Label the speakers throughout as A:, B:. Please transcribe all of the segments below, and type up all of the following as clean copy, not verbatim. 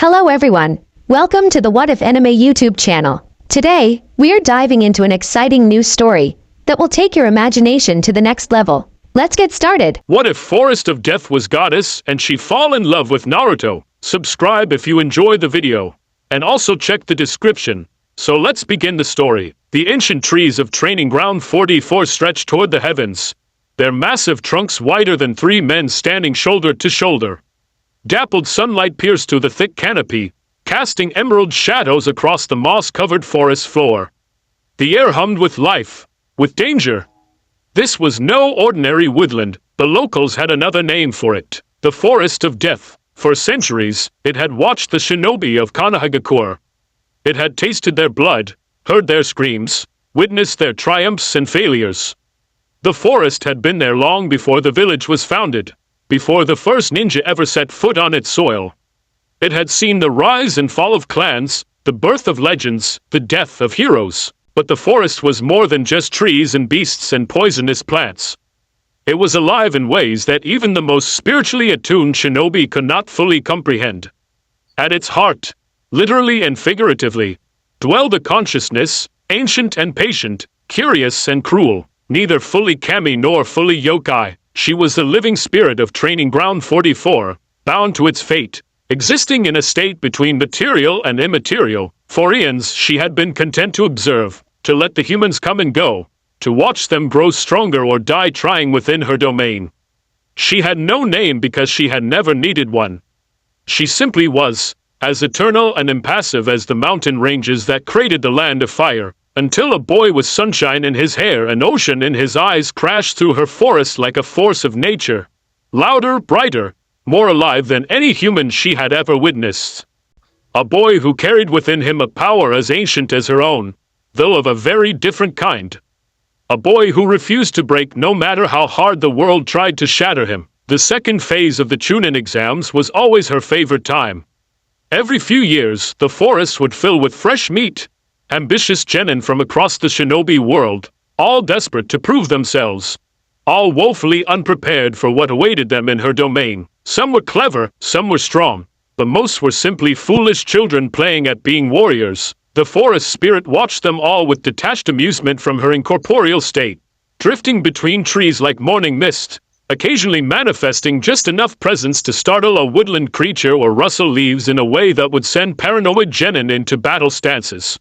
A: Hello everyone. Welcome to the What If Anime YouTube channel. Today, we're diving into an exciting new story that will take your imagination to the next level. Let's get started.
B: What if Forest of Death was goddess and she fall in love with Naruto? Subscribe if you enjoy the video. And also check the description. So let's begin the story. The ancient trees of Training Ground 44 stretch toward the heavens, their massive trunks wider than three men standing shoulder to shoulder. Dappled sunlight pierced through the thick canopy, casting emerald shadows across the moss-covered forest floor. The air hummed with life, with danger. This was no ordinary woodland. The locals had another name for it, the Forest of Death. For centuries, it had watched the shinobi of Konohagakure. It had tasted their blood, heard their screams, witnessed their triumphs and failures. The forest had been there long before the village was founded, before the first ninja ever set foot on its soil. It had seen the rise and fall of clans, the birth of legends, the death of heroes. But the forest was more than just trees and beasts and poisonous plants. It was alive in ways that even the most spiritually attuned shinobi could not fully comprehend. At its heart, literally and figuratively, dwelled a consciousness, ancient and patient, curious and cruel, neither fully kami nor fully yokai. She was the living spirit of Training Ground 44, bound to its fate, existing in a state between material and immaterial. For eons she had been content to observe, to let the humans come and go, to watch them grow stronger or die trying within her domain. She had no name because she had never needed one. She simply was, as eternal and impassive as the mountain ranges that created the land of fire, until a boy with sunshine in his hair and ocean in his eyes crashed through her forest like a force of nature, louder, brighter, more alive than any human she had ever witnessed. A boy who carried within him a power as ancient as her own, though of a very different kind. A boy who refused to break no matter how hard the world tried to shatter him. The second phase of the Chunin exams was always her favorite time. Every few years, the forest would fill with fresh meat, ambitious genin from across the shinobi world, all desperate to prove themselves, all woefully unprepared for what awaited them in her domain. Some were clever, some were strong, but most were simply foolish children playing at being warriors. The forest spirit watched them all with detached amusement from her incorporeal state, drifting between trees like morning mist, occasionally manifesting just enough presence to startle a woodland creature or rustle leaves in a way that would send paranoid genin into battle stances.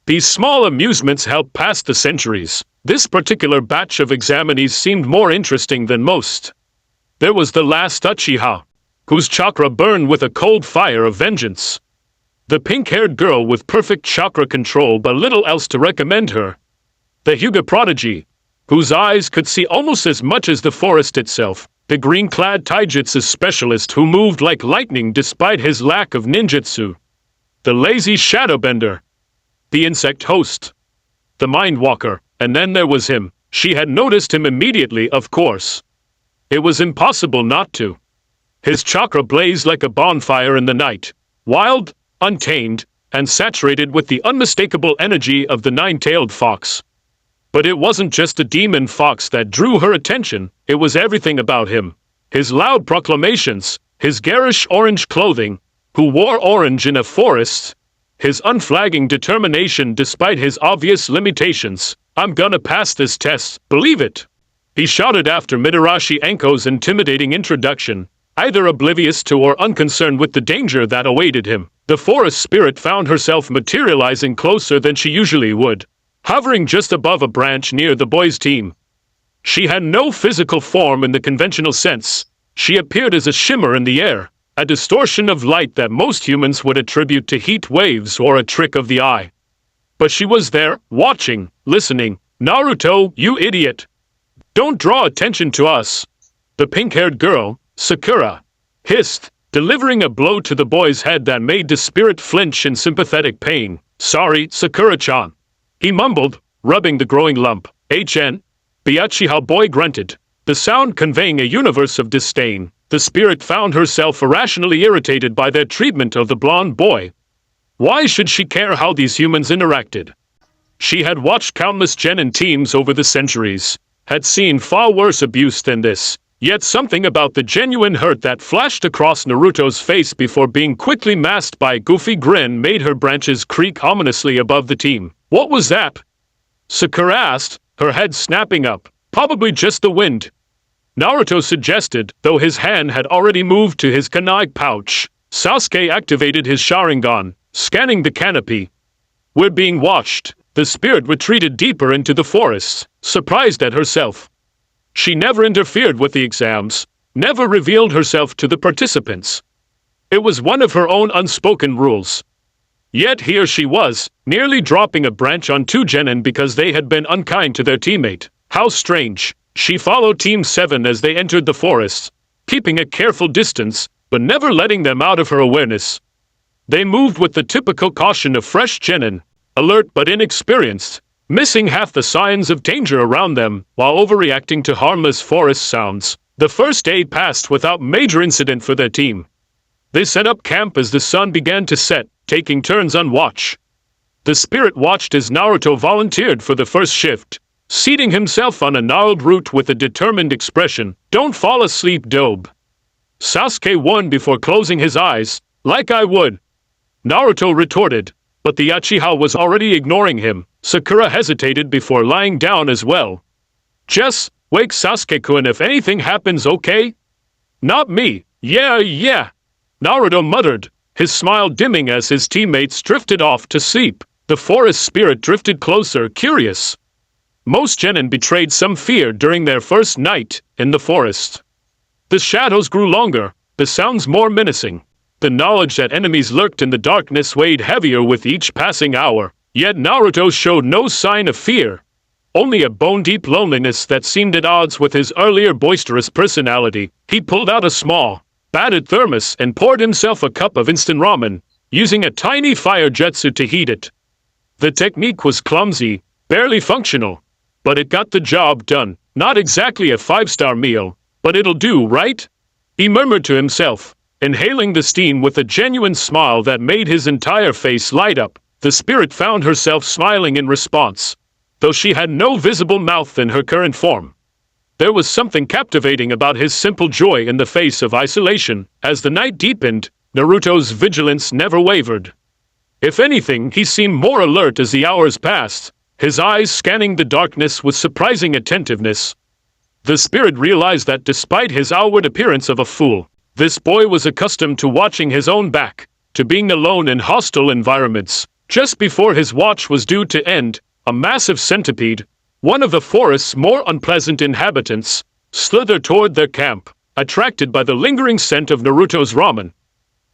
B: These small amusements helped pass the centuries. This particular batch of examinees seemed more interesting than most. There was the last Uchiha, whose chakra burned with a cold fire of vengeance. The pink-haired girl with perfect chakra control but little else to recommend her. The Hyuga prodigy, whose eyes could see almost as much as the forest itself. The green-clad taijutsu specialist who moved like lightning despite his lack of ninjutsu. The lazy shadowbender. The insect host. The mindwalker. And then there was him. She had noticed him immediately, of course. It was impossible not to. His chakra blazed like a bonfire in the night. Wild, untamed, and saturated with the unmistakable energy of the nine-tailed fox. But it wasn't just the demon fox that drew her attention, it was everything about him. His loud proclamations, his garish orange clothing, who wore orange in a forest, his unflagging determination despite his obvious limitations. "I'm gonna pass this test, believe it!" He shouted after Mitarashi Anko's intimidating introduction, either oblivious to or unconcerned with the danger that awaited him. The forest spirit found herself materializing closer than she usually would, hovering just above a branch near the boy's team. She had no physical form in the conventional sense. She appeared as a shimmer in the air, a distortion of light that most humans would attribute to heat waves or a trick of the eye. But she was there, watching, listening. "Naruto, you idiot! Don't draw attention to us!" The pink-haired girl, Sakura, hissed, delivering a blow to the boy's head that made the spirit flinch in sympathetic pain. "Sorry, Sakura-chan," he mumbled, rubbing the growing lump. "HN?" The Uchiha boy grunted, the sound conveying a universe of disdain. The spirit found herself irrationally irritated by their treatment of the blonde boy. Why should she care how these humans interacted? She had watched countless genin teams over the centuries, had seen far worse abuse than this, Yet something about the genuine hurt that flashed across Naruto's face before being quickly masked by a goofy grin made her branches creak ominously above the team. "What was that?" Sakura asked, her head snapping up. "Probably just the wind," Naruto suggested, though his hand had already moved to his kunai pouch. Sasuke activated his Sharingan, scanning the canopy. "We're being watched." The spirit retreated deeper into the forest, surprised at herself. She never interfered with the exams, never revealed herself to the participants. It was one of her own unspoken rules. Yet here she was, nearly dropping a branch on two genin because they had been unkind to their teammate. How strange. She followed Team 7 as they entered the forest, keeping a careful distance, but never letting them out of her awareness. They moved with the typical caution of fresh genin, alert but inexperienced, missing half the signs of danger around them while overreacting to harmless forest sounds. The first day passed without major incident for their team. They set up camp as the sun began to set, taking turns on watch. The spirit watched as Naruto volunteered for the first shift, seating himself on a gnarled root with a determined expression. "Don't fall asleep, Dobe." Sasuke warned before closing his eyes. "Like I would," Naruto retorted, but the Uchiha was already ignoring him. Sakura hesitated before lying down as well. "Just wake Sasuke-kun if anything happens, okay?" "Not me." Yeah. Naruto muttered, his smile dimming as his teammates drifted off to sleep. The forest spirit drifted closer, curious. Most genin betrayed some fear during their first night in the forest. The shadows grew longer, the sounds more menacing. The knowledge that enemies lurked in the darkness weighed heavier with each passing hour. Yet Naruto showed no sign of fear, only a bone-deep loneliness that seemed at odds with his earlier boisterous personality. He pulled out a small, battered thermos and poured himself a cup of instant ramen, using a tiny fire jutsu to heat it. The technique was clumsy, barely functional, but it got the job done. Not exactly a five-star meal, but it'll do, right? He murmured to himself, inhaling the steam with a genuine smile that made his entire face light up. The spirit found herself smiling in response, though she had no visible mouth in her current form. There was something captivating about his simple joy in the face of isolation. As the night deepened, Naruto's vigilance never wavered. If anything, he seemed more alert as the hours passed, his eyes scanning the darkness with surprising attentiveness. The spirit realized that despite his outward appearance of a fool, this boy was accustomed to watching his own back, to being alone in hostile environments. Just before his watch was due to end, a massive centipede, one of the forest's more unpleasant inhabitants, slithered toward their camp, attracted by the lingering scent of Naruto's ramen.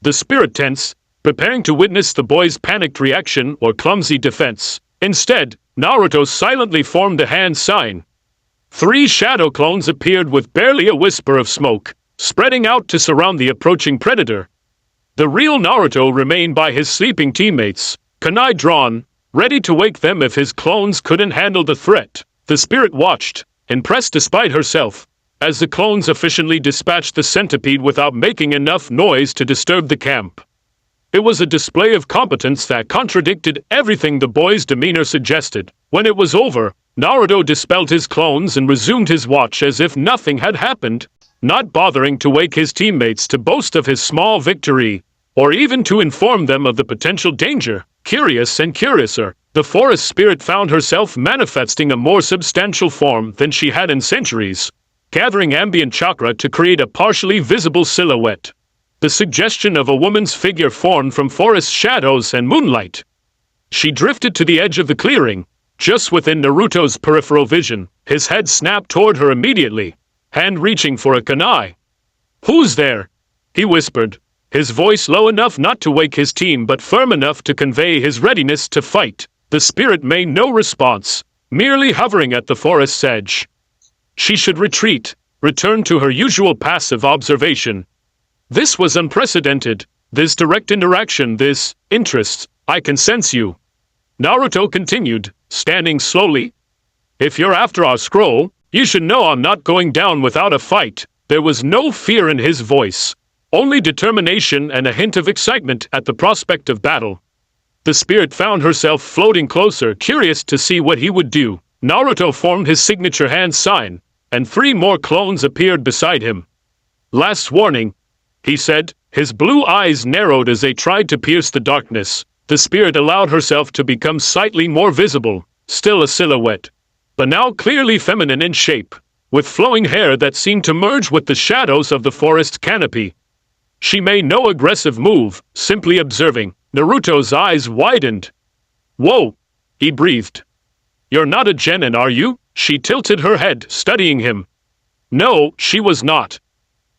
B: The spirit tensed, preparing to witness the boy's panicked reaction or clumsy defense. Instead, Naruto silently formed a hand sign. 3 shadow clones appeared with barely a whisper of smoke, spreading out to surround the approaching predator. The real Naruto remained by his sleeping teammates, kunai drawn, ready to wake them if his clones couldn't handle the threat. The spirit watched, impressed despite herself, as the clones efficiently dispatched the centipede without making enough noise to disturb the camp. It was a display of competence that contradicted everything the boy's demeanor suggested. When it was over, Naruto dispelled his clones and resumed his watch as if nothing had happened, not bothering to wake his teammates to boast of his small victory, or even to inform them of the potential danger. Curious and curiouser, the forest spirit found herself manifesting a more substantial form than she had in centuries, gathering ambient chakra to create a partially visible silhouette. The suggestion of a woman's figure formed from forest shadows and moonlight. She drifted to the edge of the clearing, just within Naruto's peripheral vision. His head snapped toward her immediately, hand reaching for a kunai. "Who's there?" he whispered, his voice low enough not to wake his team but firm enough to convey his readiness to fight. The spirit made no response, merely hovering at the forest's edge. She should retreat, return to her usual passive observation. This was unprecedented, this direct interaction, this interest. "I can sense you," Naruto continued, standing slowly. "If you're after our scroll, you should know I'm not going down without a fight." There was no fear in his voice, only determination and a hint of excitement at the prospect of battle. The spirit found herself floating closer, curious to see what he would do. Naruto formed his signature hand sign, and 3 more clones appeared beside him. "Last warning," he said, his blue eyes narrowed as they tried to pierce the darkness. The spirit allowed herself to become slightly more visible, still a silhouette, but now clearly feminine in shape, with flowing hair that seemed to merge with the shadows of the forest's canopy. She made no aggressive move, simply observing. Naruto's eyes widened. "Whoa," he breathed. "You're not a genin, are you?" She tilted her head, studying him. No, she was not.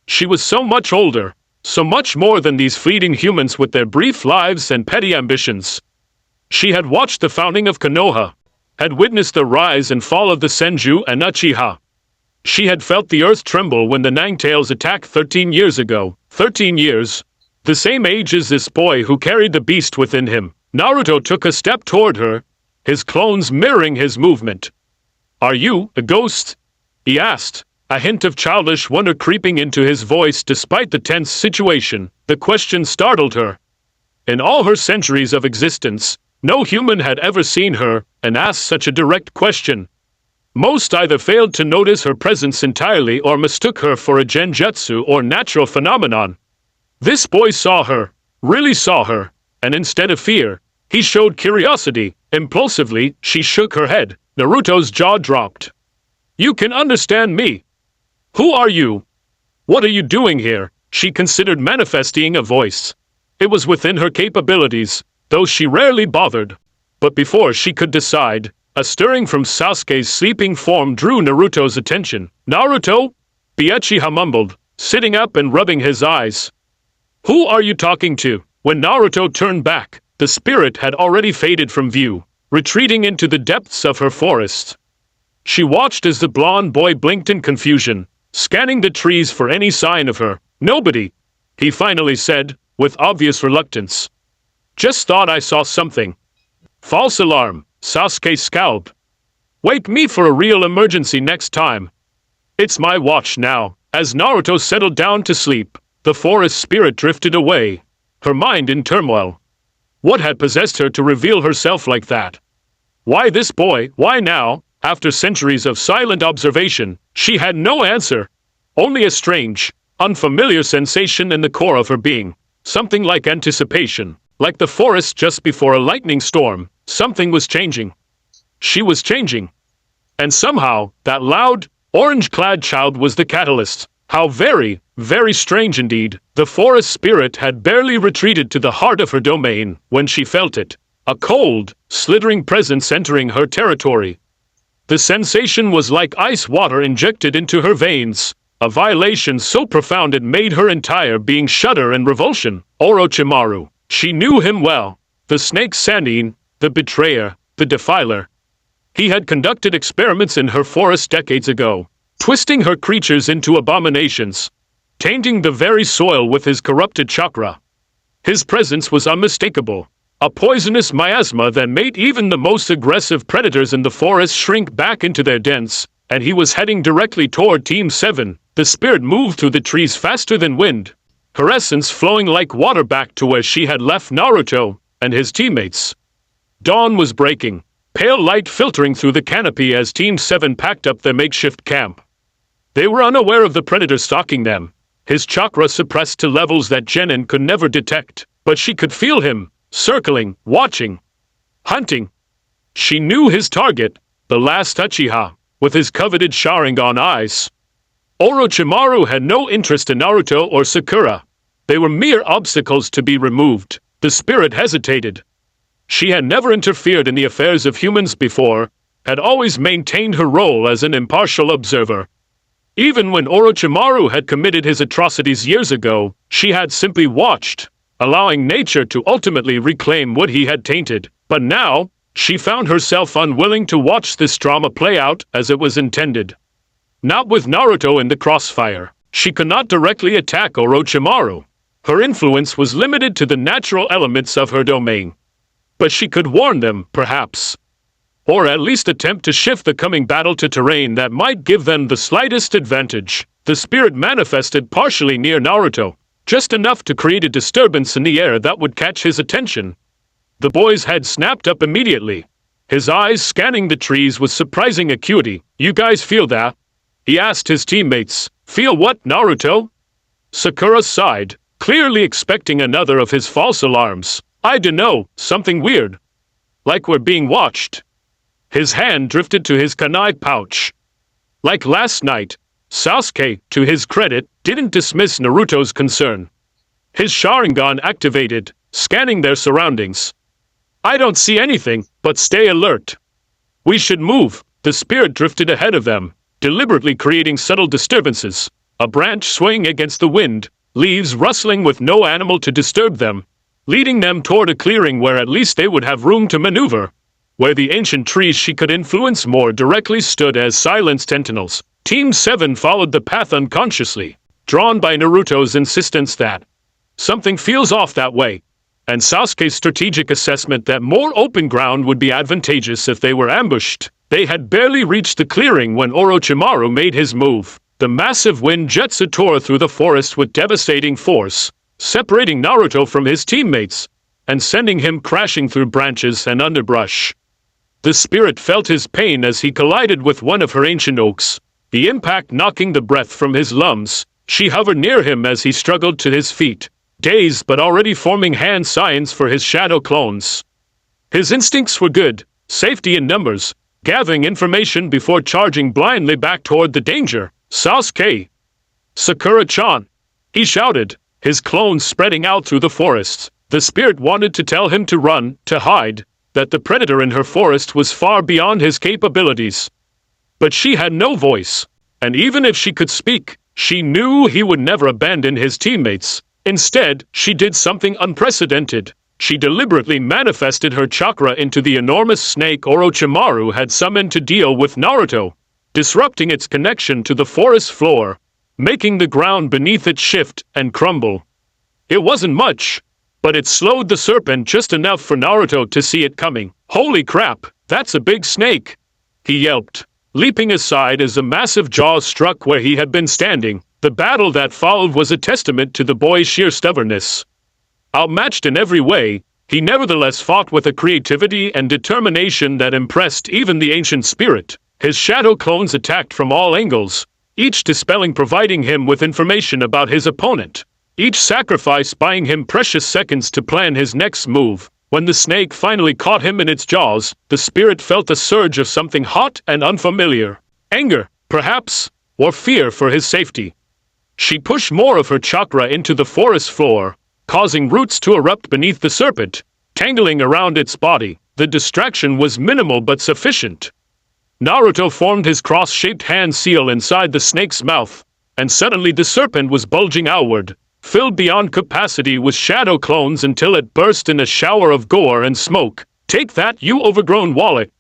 B: She was so much older, so much more than these fleeting humans with their brief lives and petty ambitions. She had watched the founding of Konoha, had witnessed the rise and fall of the Senju and Uchiha. She had felt the earth tremble when the Nangtails attacked 13 years ago. 13 years. The same age as this boy who carried the beast within him. Naruto took a step toward her, his clones mirroring his movement. "Are you a ghost?" he asked, a hint of childish wonder creeping into his voice despite the tense situation. The question startled her. In all her centuries of existence, no human had ever seen her and asked such a direct question. Most either failed to notice her presence entirely or mistook her for a genjutsu or natural phenomenon. This boy saw her, really saw her, and instead of fear, he showed curiosity. Impulsively, she shook her head. Naruto's jaw dropped. "You can understand me. Who are you? What are you doing here?" She considered manifesting a voice. It was within her capabilities, though she rarely bothered. But before she could decide, a stirring from Sasuke's sleeping form drew Naruto's attention. "Naruto?" the Uchiha mumbled, sitting up and rubbing his eyes. "Who are you talking to?" When Naruto turned back, the spirit had already faded from view, retreating into the depths of her forest. She watched as the blonde boy blinked in confusion, scanning the trees for any sign of her. "Nobody," he finally said, with obvious reluctance. "Just thought I saw something." "False alarm," Sasuke scowled. "Wake me for a real emergency next time." "It's my watch now." As Naruto settled down to sleep, the forest spirit drifted away, her mind in turmoil. What had possessed her to reveal herself like that? Why this boy? Why now? After centuries of silent observation, she had no answer. Only a strange, unfamiliar sensation in the core of her being. Something like anticipation. Like the forest just before a lightning storm, something was changing. She was changing. And somehow, that loud, orange-clad child was the catalyst. How very, very strange indeed. The forest spirit had barely retreated to the heart of her domain when she felt it. A cold, slithering presence entering her territory. The sensation was like ice water injected into her veins, a violation so profound it made her entire being shudder in revulsion. Orochimaru. She knew him well. The snake Sannin, the betrayer, the defiler. He had conducted experiments in her forest decades ago, twisting her creatures into abominations, tainting the very soil with his corrupted chakra. His presence was unmistakable. A poisonous miasma that made even the most aggressive predators in the forest shrink back into their dens, and he was heading directly toward Team 7. The spirit moved through the trees faster than wind, her essence flowing like water back to where she had left Naruto and his teammates. Dawn was breaking, pale light filtering through the canopy as Team 7 packed up their makeshift camp. They were unaware of the predator stalking them, his chakra suppressed to levels that genin could never detect, but she could feel him, circling, watching, hunting. She knew his target, the last Uchiha, with his coveted Sharingan eyes. Orochimaru had no interest in Naruto or Sakura. They were mere obstacles to be removed. The spirit hesitated. She had never interfered in the affairs of humans before, had always maintained her role as an impartial observer. Even when Orochimaru had committed his atrocities years ago, she had simply watched, allowing nature to ultimately reclaim what he had tainted. But now, she found herself unwilling to watch this drama play out as it was intended. Not with Naruto in the crossfire. She could not directly attack Orochimaru. Her influence was limited to the natural elements of her domain. But she could warn them, perhaps. Or at least attempt to shift the coming battle to terrain that might give them the slightest advantage. The spirit manifested partially near Naruto, just enough to create a disturbance in the air that would catch his attention. The boy's head snapped up immediately, his eyes scanning the trees with surprising acuity. "You guys feel that?" He asked his teammates. Feel what, Naruto? Sakura sighed, clearly expecting another of his false alarms. I dunno, something weird. Like we're being watched. His hand drifted to his kunai pouch. Like last night, Sasuke, to his credit, didn't dismiss Naruto's concern. His Sharingan activated, scanning their surroundings. I don't see anything, but stay alert. We should move. The spirit drifted ahead of them, deliberately creating subtle disturbances. A branch swaying against the wind, leaves rustling with no animal to disturb them, leading them toward a clearing where at least they would have room to maneuver. Where the ancient trees she could influence more directly stood as silent sentinels. Team 7 followed the path unconsciously, drawn by Naruto's insistence that something feels off that way, and Sasuke's strategic assessment that more open ground would be advantageous if they were ambushed. They had barely reached the clearing when Orochimaru made his move. The massive wind jetsu tore through the forest with devastating force, separating Naruto from his teammates, and sending him crashing through branches and underbrush. The spirit felt his pain as he collided with one of her ancient oaks, the impact knocking the breath from his lungs. She hovered near him as he struggled to his feet, dazed but already forming hand signs for his shadow clones. His instincts were good, safety in numbers, gathering information before charging blindly back toward the danger. Sasuke! Sakura-chan! He shouted, his clones spreading out through the forests. The spirit wanted to tell him to run, to hide, that the predator in her forest was far beyond his capabilities. But she had no voice, and even if she could speak, she knew he would never abandon his teammates. Instead, she did something unprecedented. She deliberately manifested her chakra into the enormous snake Orochimaru had summoned to deal with Naruto, disrupting its connection to the forest floor, making the ground beneath it shift and crumble. It wasn't much, but it slowed the serpent just enough for Naruto to see it coming. Holy crap, that's a big snake! He yelped, leaping aside as a massive jaw struck where he had been standing. The battle that followed was a testament to the boy's sheer stubbornness. Outmatched in every way, he nevertheless fought with a creativity and determination that impressed even the ancient spirit. His shadow clones attacked from all angles, each dispelling providing him with information about his opponent, each sacrifice buying him precious seconds to plan his next move. When the snake finally caught him in its jaws, the spirit felt a surge of something hot and unfamiliar. Anger, perhaps, or fear for his safety. She pushed more of her chakra into the forest floor, causing roots to erupt beneath the serpent, tangling around its body. The distraction was minimal but sufficient. Naruto formed his cross-shaped hand seal inside the snake's mouth, and suddenly the serpent was bulging outward, filled beyond capacity with shadow clones until it burst in a shower of gore and smoke. Take that, you overgrown wallet!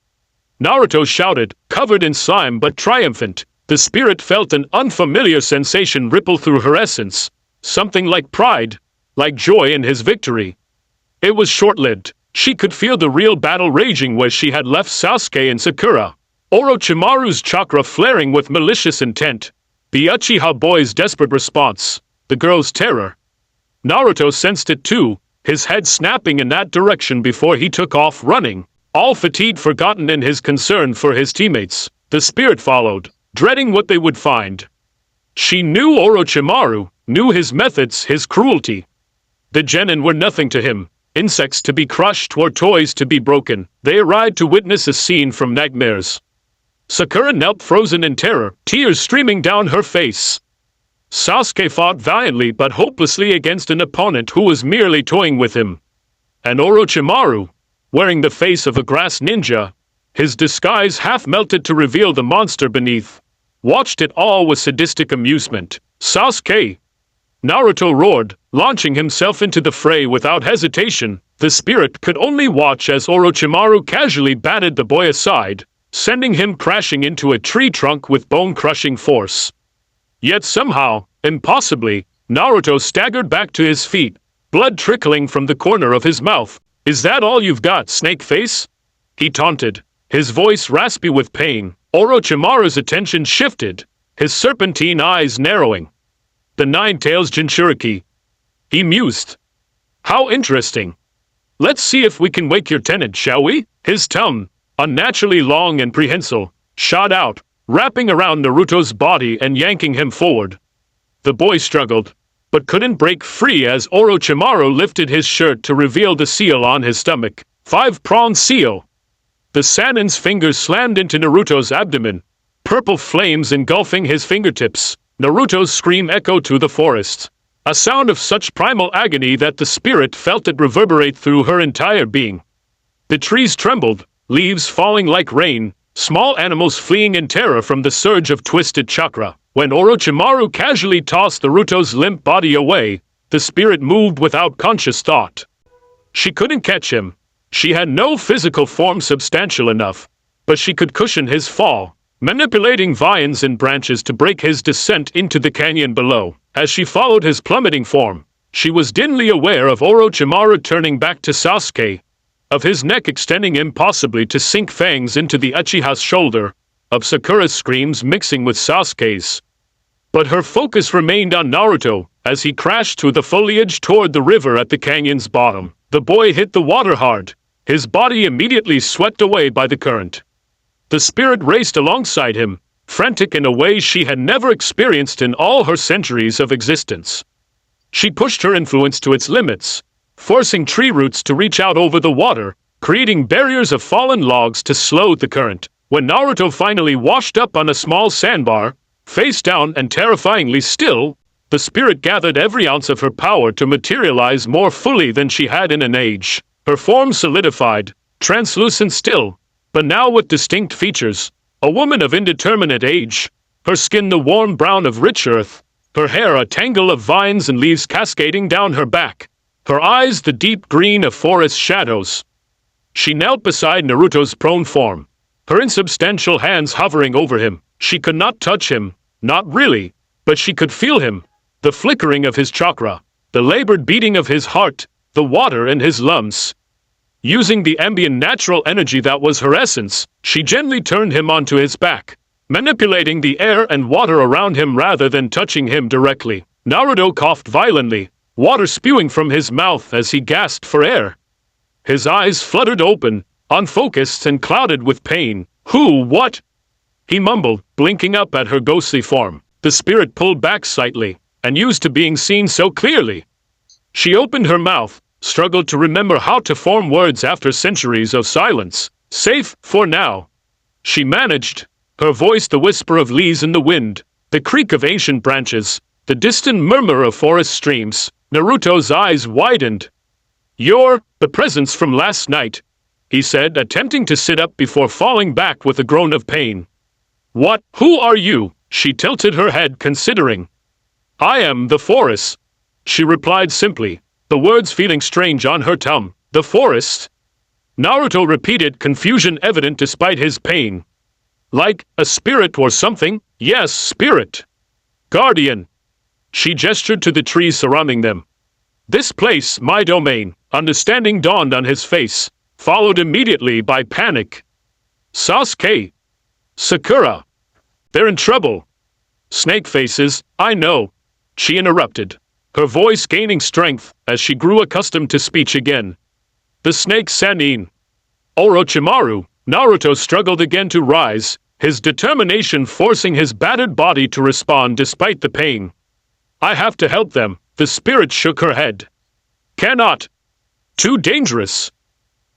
B: Naruto shouted, covered in slime but triumphant. The spirit felt an unfamiliar sensation ripple through her essence, something like pride, like joy in his victory. It was short-lived. She could feel the real battle raging where she had left Sasuke and Sakura. Orochimaru's chakra flaring with malicious intent. The Uchiha boy's desperate response. The girl's terror. Naruto sensed it too, his head snapping in that direction before he took off running, all fatigue forgotten in his concern for his teammates. The spirit followed, dreading what they would find. She knew Orochimaru, knew his methods, his cruelty. The genin were nothing to him, insects to be crushed or toys to be broken. They arrived to witness a scene from nightmares. Sakura knelt frozen in terror, tears streaming down her face. Sasuke fought valiantly but hopelessly against an opponent who was merely toying with him. And Orochimaru, wearing the face of a grass ninja, his disguise half melted to reveal the monster beneath, watched it all with sadistic amusement. Sasuke! Naruto roared, launching himself into the fray without hesitation. The spirit could only watch as Orochimaru casually batted the boy aside, sending him crashing into a tree trunk with bone-crushing force. Yet somehow, impossibly, Naruto staggered back to his feet, blood trickling from the corner of his mouth. Is that all you've got, Snake Face? He taunted, his voice raspy with pain. Orochimaru's attention shifted, his serpentine eyes narrowing. The Nine-Tails Jinchuriki. He mused. How interesting. Let's see if we can wake your tenant, shall we? His tongue, unnaturally long and prehensile, shot out, wrapping around Naruto's body and yanking him forward. The boy struggled, but couldn't break free as Orochimaru lifted his shirt to reveal the seal on his stomach. Five-pronged seal. The Sanin's fingers slammed into Naruto's abdomen, purple flames engulfing his fingertips. Naruto's scream echoed through the forest, a sound of such primal agony that the spirit felt it reverberate through her entire being. The trees trembled, leaves falling like rain, small animals fleeing in terror from the surge of twisted chakra. When Orochimaru casually tossed Naruto's limp body away, the spirit moved without conscious thought. She couldn't catch him. She had no physical form substantial enough, but she could cushion his fall, manipulating vines and branches to break his descent into the canyon below. As she followed his plummeting form, she was dimly aware of Orochimaru turning back to Sasuke, of his neck extending impossibly to sink fangs into the Uchiha's shoulder, of Sakura's screams mixing with Sasuke's. But her focus remained on Naruto, as he crashed through the foliage toward the river at the canyon's bottom. The boy hit the water hard, his body immediately swept away by the current. The spirit raced alongside him, frantic in a way she had never experienced in all her centuries of existence. She pushed her influence to its limits, forcing tree roots to reach out over the water, creating barriers of fallen logs to slow the current. When Naruto finally washed up on a small sandbar, face down and terrifyingly still, the spirit gathered every ounce of her power to materialize more fully than she had in an age. Her form solidified, translucent still, but now with distinct features. A woman of indeterminate age, her skin the warm brown of rich earth, her hair a tangle of vines and leaves cascading down her back, her eyes the deep green of forest shadows. She knelt beside Naruto's prone form, her insubstantial hands hovering over him. She could not touch him, not really, but she could feel him, the flickering of his chakra, the labored beating of his heart, the water in his lungs. Using the ambient natural energy that was her essence, she gently turned him onto his back, manipulating the air and water around him rather than touching him directly. Naruto coughed violently, water spewing from his mouth as he gasped for air. His eyes fluttered open, unfocused and clouded with pain. What? He mumbled, blinking up at her ghostly form. The spirit pulled back slightly, and used to being seen so clearly. She opened her mouth, struggled to remember how to form words after centuries of silence. Safe, for now. She managed, her voice the whisper of leaves in the wind, the creak of ancient branches, the distant murmur of forest streams. Naruto's eyes widened. "You're the presence from last night," he said, attempting to sit up before falling back with a groan of pain. "What? Who are you?" She tilted her head, considering. "I am the forest," she replied simply, the words feeling strange on her tongue. "The forest?" Naruto repeated, confusion evident despite his pain. "Like a spirit or something?" "Yes, spirit. Guardian." She gestured to the trees surrounding them. "This place, my domain." Understanding dawned on his face, followed immediately by panic. "Sasuke. Sakura. They're in trouble." "Snake faces, I know," she interrupted, her voice gaining strength as she grew accustomed to speech again. "The snake Sanin. Orochimaru." Naruto struggled again to rise, his determination forcing his battered body to respond despite the pain. "I have to help them." The spirit shook her head. "Cannot. Too dangerous.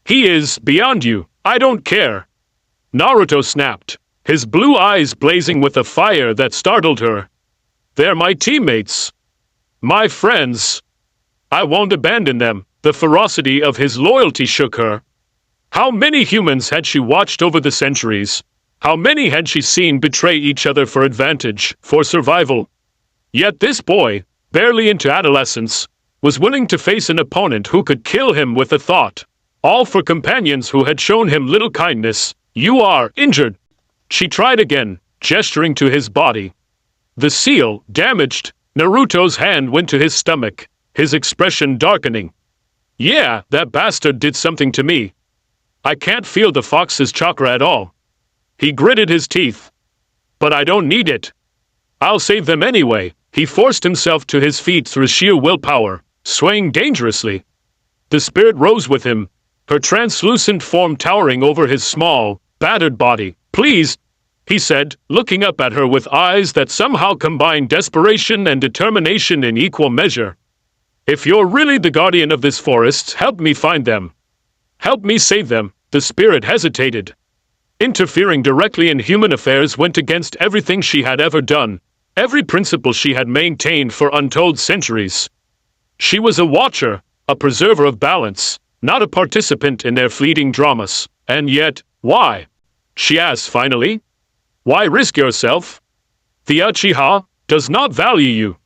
B: He is beyond you. I don't care." Naruto snapped, his blue eyes blazing with a fire that startled her. "They're my teammates. My friends. I won't abandon them." The ferocity of his loyalty shook her. How many humans had she watched over the centuries? How many had she seen betray each other for advantage, for survival? Yet this boy, barely into adolescence, was willing to face an opponent who could kill him with a thought. All for companions who had shown him little kindness. "You are injured." She tried again, gesturing to his body. The seal, damaged. Naruto's hand went to his stomach, his expression darkening. "Yeah, that bastard did something to me. I can't feel the fox's chakra at all." He gritted his teeth. "But I don't need it. I'll save them anyway." He forced himself to his feet through sheer willpower, swaying dangerously. The spirit rose with him, her translucent form towering over his small, battered body. "Please, he said, looking up at her with eyes that somehow combined desperation and determination in equal measure. If you're really the guardian of this forest, help me find them. Help me save them. The spirit hesitated. Interfering directly in human affairs went against everything she had ever done, every principle she had maintained for untold centuries. She was a watcher, a preserver of balance, not a participant in their fleeting dramas. And yet, why? She asked finally. Why risk yourself? The Uchiha does not value you.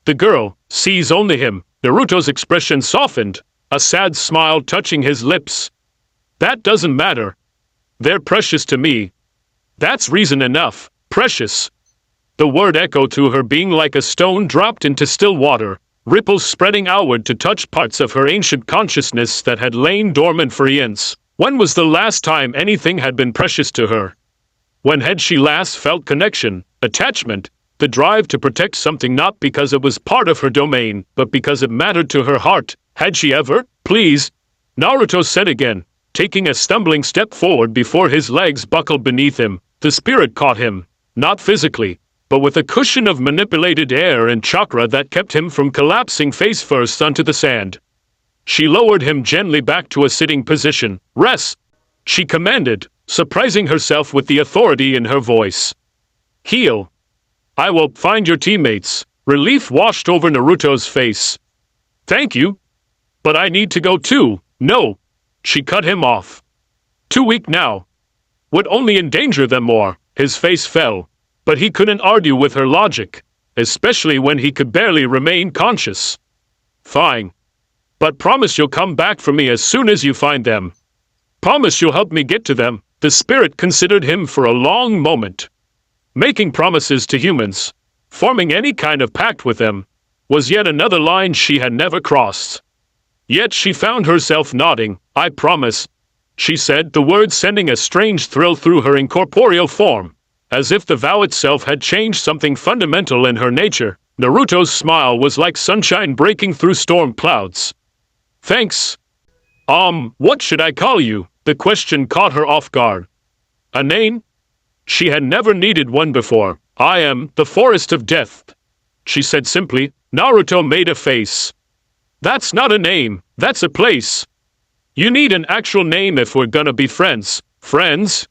B: The girl sees only him. Naruto's expression softened, a sad smile touching his lips. That doesn't matter. They're precious to me. That's reason enough. Precious. The word echoed through her being like a stone dropped into still water, ripples spreading outward to touch parts of her ancient consciousness that had lain dormant for eons. When was the last time anything had been precious to her? When had she last felt connection, attachment, the drive to protect something not because it was part of her domain, but because it mattered to her heart? Had she ever? Please, Naruto said again, taking a stumbling step forward before his legs buckled beneath him. The spirit caught him, not physically, but with a cushion of manipulated air and chakra that kept him from collapsing face first onto the sand. She lowered him gently back to a sitting position. Rest, she commanded, surprising herself with the authority in her voice. Heal. I will find your teammates. Relief washed over Naruto's face. Thank you. But I need to go too. No. She cut him off. Too weak now. Would only endanger them more. His face fell. But he couldn't argue with her logic, especially when he could barely remain conscious. Fine. But promise you'll come back for me as soon as you find them. Promise you'll help me get to them. The spirit considered him for a long moment. Making promises to humans, forming any kind of pact with them, was yet another line she had never crossed. Yet she found herself nodding. I promise, she said, the words sending a strange thrill through her incorporeal form, as if the vow itself had changed something fundamental in her nature. Naruto's smile was like sunshine breaking through storm clouds. Thanks. What should I call you? The question caught her off guard. A name? She had never needed one before. I am the Forest of Death, she said simply. Naruto made a face. That's not a name, that's a place. You need an actual name if we're gonna be friends. Friends?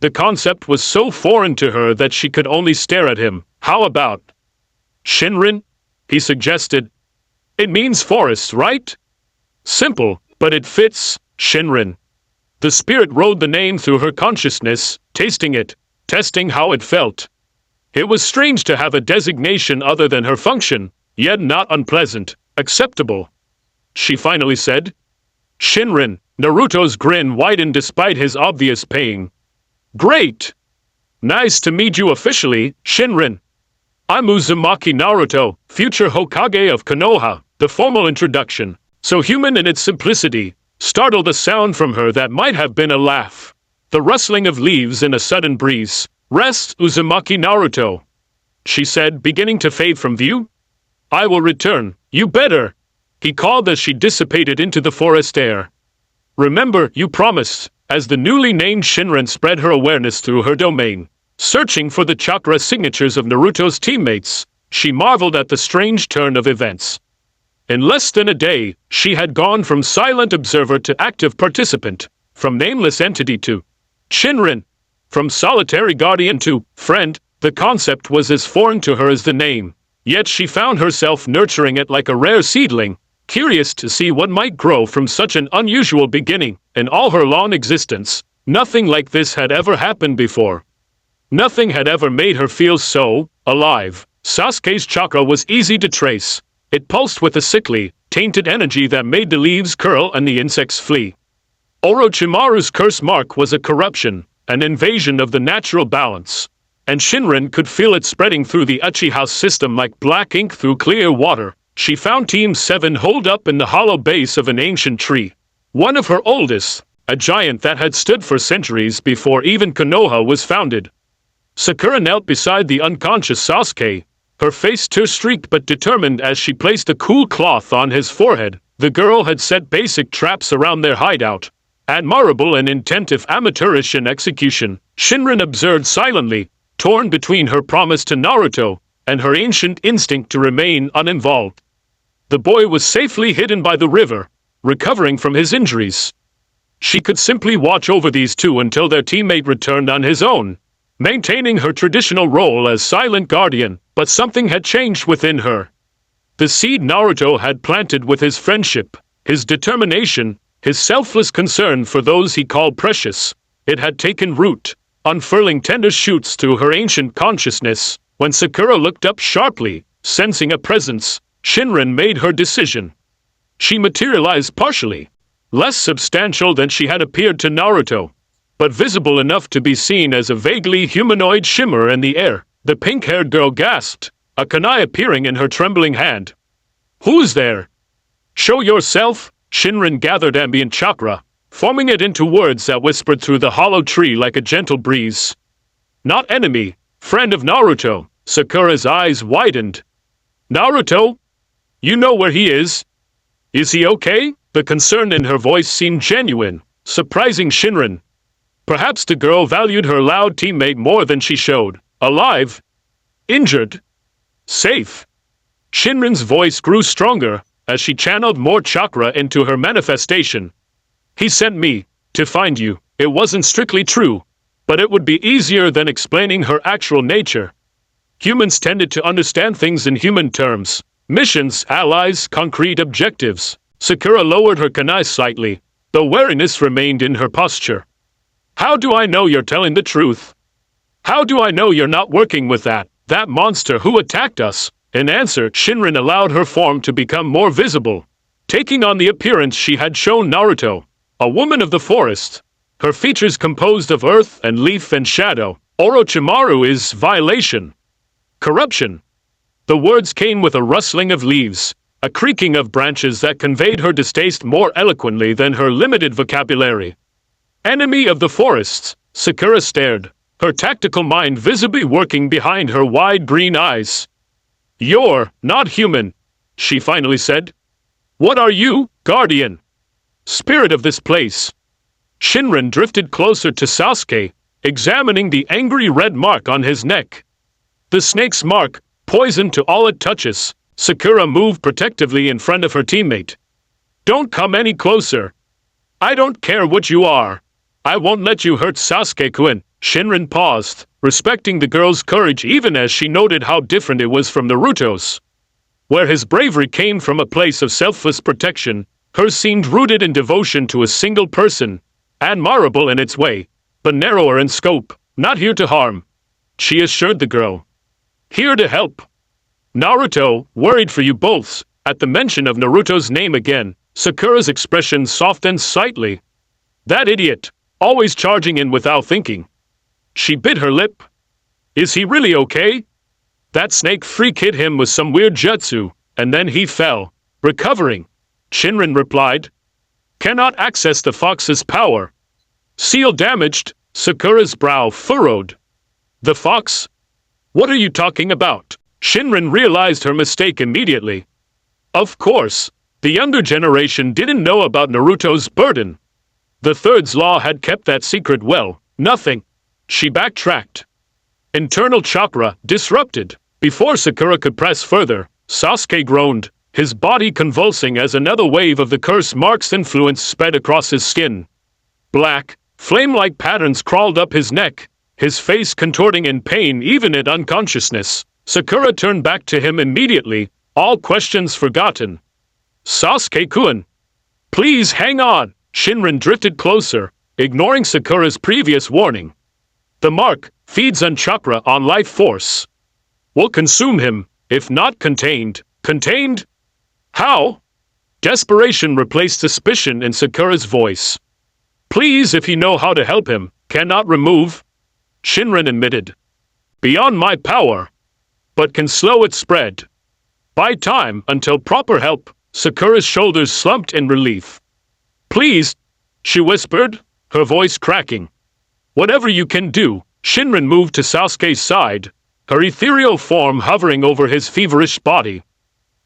B: The concept was so foreign to her that she could only stare at him. How about Shinrin? He suggested. It means forest, right? Simple, but it fits. Shinrin. The spirit rode the name through her consciousness, tasting it, testing how it felt. It was strange to have a designation other than her function, yet not unpleasant, acceptable. She finally said. Shinrin. Naruto's grin widened despite his obvious pain. Great! Nice to meet you officially, Shinrin. I'm Uzumaki Naruto, future Hokage of Konoha. The formal introduction, so human in its simplicity, startled a sound from her that might have been a laugh. The rustling of leaves in a sudden breeze. Rest, Uzumaki Naruto, she said, beginning to fade from view. I will return. You better, he called as she dissipated into the forest air. Remember, you promised, as the newly named Shinrin spread her awareness through her domain. Searching for the chakra signatures of Naruto's teammates, she marveled at the strange turn of events. In less than a day, she had gone from silent observer to active participant, from nameless entity to Shinrin, from solitary guardian to friend. The concept was as foreign to her as the name, yet she found herself nurturing it like a rare seedling, curious to see what might grow from such an unusual beginning. In all her long existence, nothing like this had ever happened before. Nothing had ever made her feel so alive. Sasuke's chakra was easy to trace. It pulsed with a sickly, tainted energy that made the leaves curl and the insects flee. Orochimaru's curse mark was a corruption, an invasion of the natural balance, and Shinrin could feel it spreading through the Uchiha system like black ink through clear water. She found Team 7 holed up in the hollow base of an ancient tree, one of her oldest, a giant that had stood for centuries before even Konoha was founded. Sakura knelt beside the unconscious Sasuke, her face tear-streaked but determined as she placed a cool cloth on his forehead. The girl had set basic traps around their hideout, admirable and intensive amateurish in execution. Shinran observed silently, torn between her promise to Naruto and her ancient instinct to remain uninvolved. The boy was safely hidden by the river, recovering from his injuries. She could simply watch over these two until their teammate returned on his own, maintaining her traditional role as silent guardian, but something had changed within her. The seed Naruto had planted with his friendship, his determination, his selfless concern for those he called precious, it had taken root, unfurling tender shoots through her ancient consciousness. When Sakura looked up sharply, sensing a presence, Shinran made her decision. She materialized partially, less substantial than she had appeared to Naruto, but visible enough to be seen as a vaguely humanoid shimmer in the air. The pink-haired girl gasped, a kunai appearing in her trembling hand. "Who's there?" "Show yourself," Shinran gathered ambient chakra, forming it into words that whispered through the hollow tree like a gentle breeze. "Not enemy, friend of Naruto." Sakura's eyes widened. "Naruto? You know where he is? Is he okay?" The concern in her voice seemed genuine, surprising Shinran. Perhaps the girl valued her loud teammate more than she showed. Alive? Injured? Safe? Shinran's voice grew stronger as she channeled more chakra into her manifestation. "He sent me to find you." It wasn't strictly true, but it would be easier than explaining her actual nature. Humans tended to understand things in human terms. Missions, allies, concrete objectives. Sakura lowered her kunai slightly, though wariness remained in her posture. "How do I know you're telling the truth? How do I know you're not working with that monster who attacked us?" In answer, Shinran allowed her form to become more visible, taking on the appearance she had shown Naruto, a woman of the forest. Her features composed of earth and leaf and shadow. "Orochimaru is violation. Corruption." The words came with a rustling of leaves, a creaking of branches that conveyed her distaste more eloquently than her limited vocabulary. "Enemy of the forests," Sakura stared, her tactical mind visibly working behind her wide green eyes. "You're not human," she finally said. "What are you, guardian? Spirit of this place." Shinran drifted closer to Sasuke, examining the angry red mark on his neck. The snake's mark, poison to all it touches. Sakura moved protectively in front of her teammate. "Don't come any closer. I don't care what you are. I won't let you hurt Sasuke-kun." Shinran paused, respecting the girl's courage even as she noted how different it was from Naruto's. Where his bravery came from a place of selfless protection, hers seemed rooted in devotion to a single person, admirable in its way, but narrower in scope. "Not here to harm," she assured the girl. "Here to help." "Naruto, worried for you both." At the mention of Naruto's name again, Sakura's expression softened slightly. "That idiot, always charging in without thinking." She bit her lip. "Is he really okay? That snake freak hit him with some weird jutsu, and then he fell. Recovering." Shinran replied. "Cannot access the fox's power." "Seal damaged." Sakura's brow furrowed. "The fox? What are you talking about?" Shinran realized her mistake immediately. Of course, the younger generation didn't know about Naruto's burden. The Third's Law had kept that secret well. "Nothing." She backtracked. Internal chakra disrupted. Before Sakura could press further, Sasuke groaned, his body convulsing as another wave of the curse mark's influence sped across his skin. Black, flame-like patterns crawled up his neck, his face contorting in pain even in unconsciousness. Sakura turned back to him immediately, all questions forgotten. "Sasuke-kun, please hang on." Shinran drifted closer, ignoring Sakura's previous warning. "The mark feeds on chakra, on life force. Will consume him, if not contained." "Contained? How?" Desperation replaced suspicion in Sakura's voice. "Please, if you know how to help him, cannot remove," Shinran admitted. "Beyond my power, but can slow its spread. Buy time until proper help." Sakura's shoulders slumped in relief. "Please," she whispered, her voice cracking. "Whatever you can do." Shinran moved to Sasuke's side, her ethereal form hovering over his feverish body.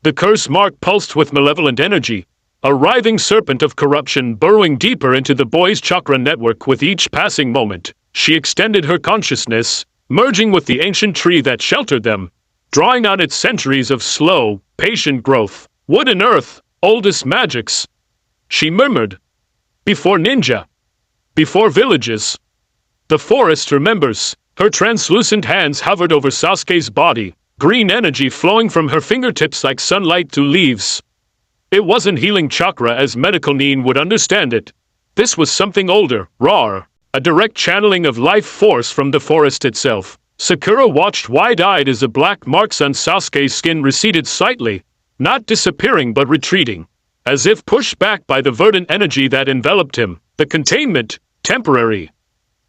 B: The curse mark pulsed with malevolent energy, a writhing serpent of corruption burrowing deeper into the boy's chakra network with each passing moment. She extended her consciousness, merging with the ancient tree that sheltered them, drawing on its centuries of slow, patient growth. Wood and earth, oldest magics. She murmured. Before ninja. Before villages. The forest remembers. Her translucent hands hovered over Sasuke's body, green energy flowing from her fingertips like sunlight through leaves. It wasn't healing chakra as medical Nin would understand it. This was something older, rawer, a direct channeling of life force from the forest itself. Sakura watched wide-eyed as the black marks on Sasuke's skin receded slightly, not disappearing but retreating, as if pushed back by the verdant energy that enveloped him. The containment, temporary.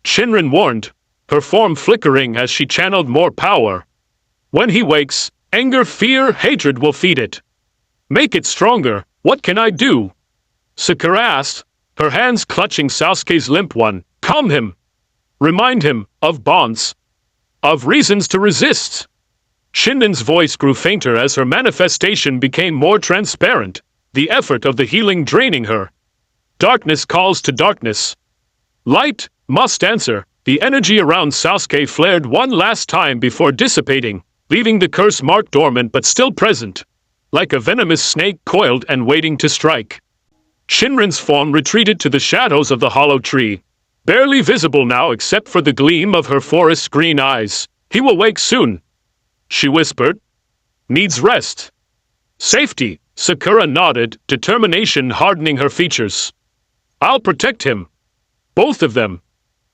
B: Shinran warned, her form flickering as she channeled more power. When he wakes, anger, fear, hatred will feed it. Make it stronger. What can I do? Sakura asked, her hands clutching Sasuke's limp one. Calm him. Remind him of bonds. Of reasons to resist. Shinran's voice grew fainter as her manifestation became more transparent, the effort of the healing draining her. Darkness calls to darkness. Light must answer. The energy around Sasuke flared one last time before dissipating, leaving the curse mark dormant but still present, like a venomous snake coiled and waiting to strike. Shinran's form retreated to the shadows of the hollow tree, barely visible now except for the gleam of her forest green eyes. He will wake soon, she whispered. Needs rest. Safety. Sakura nodded, determination hardening her features. I'll protect him. Both of them.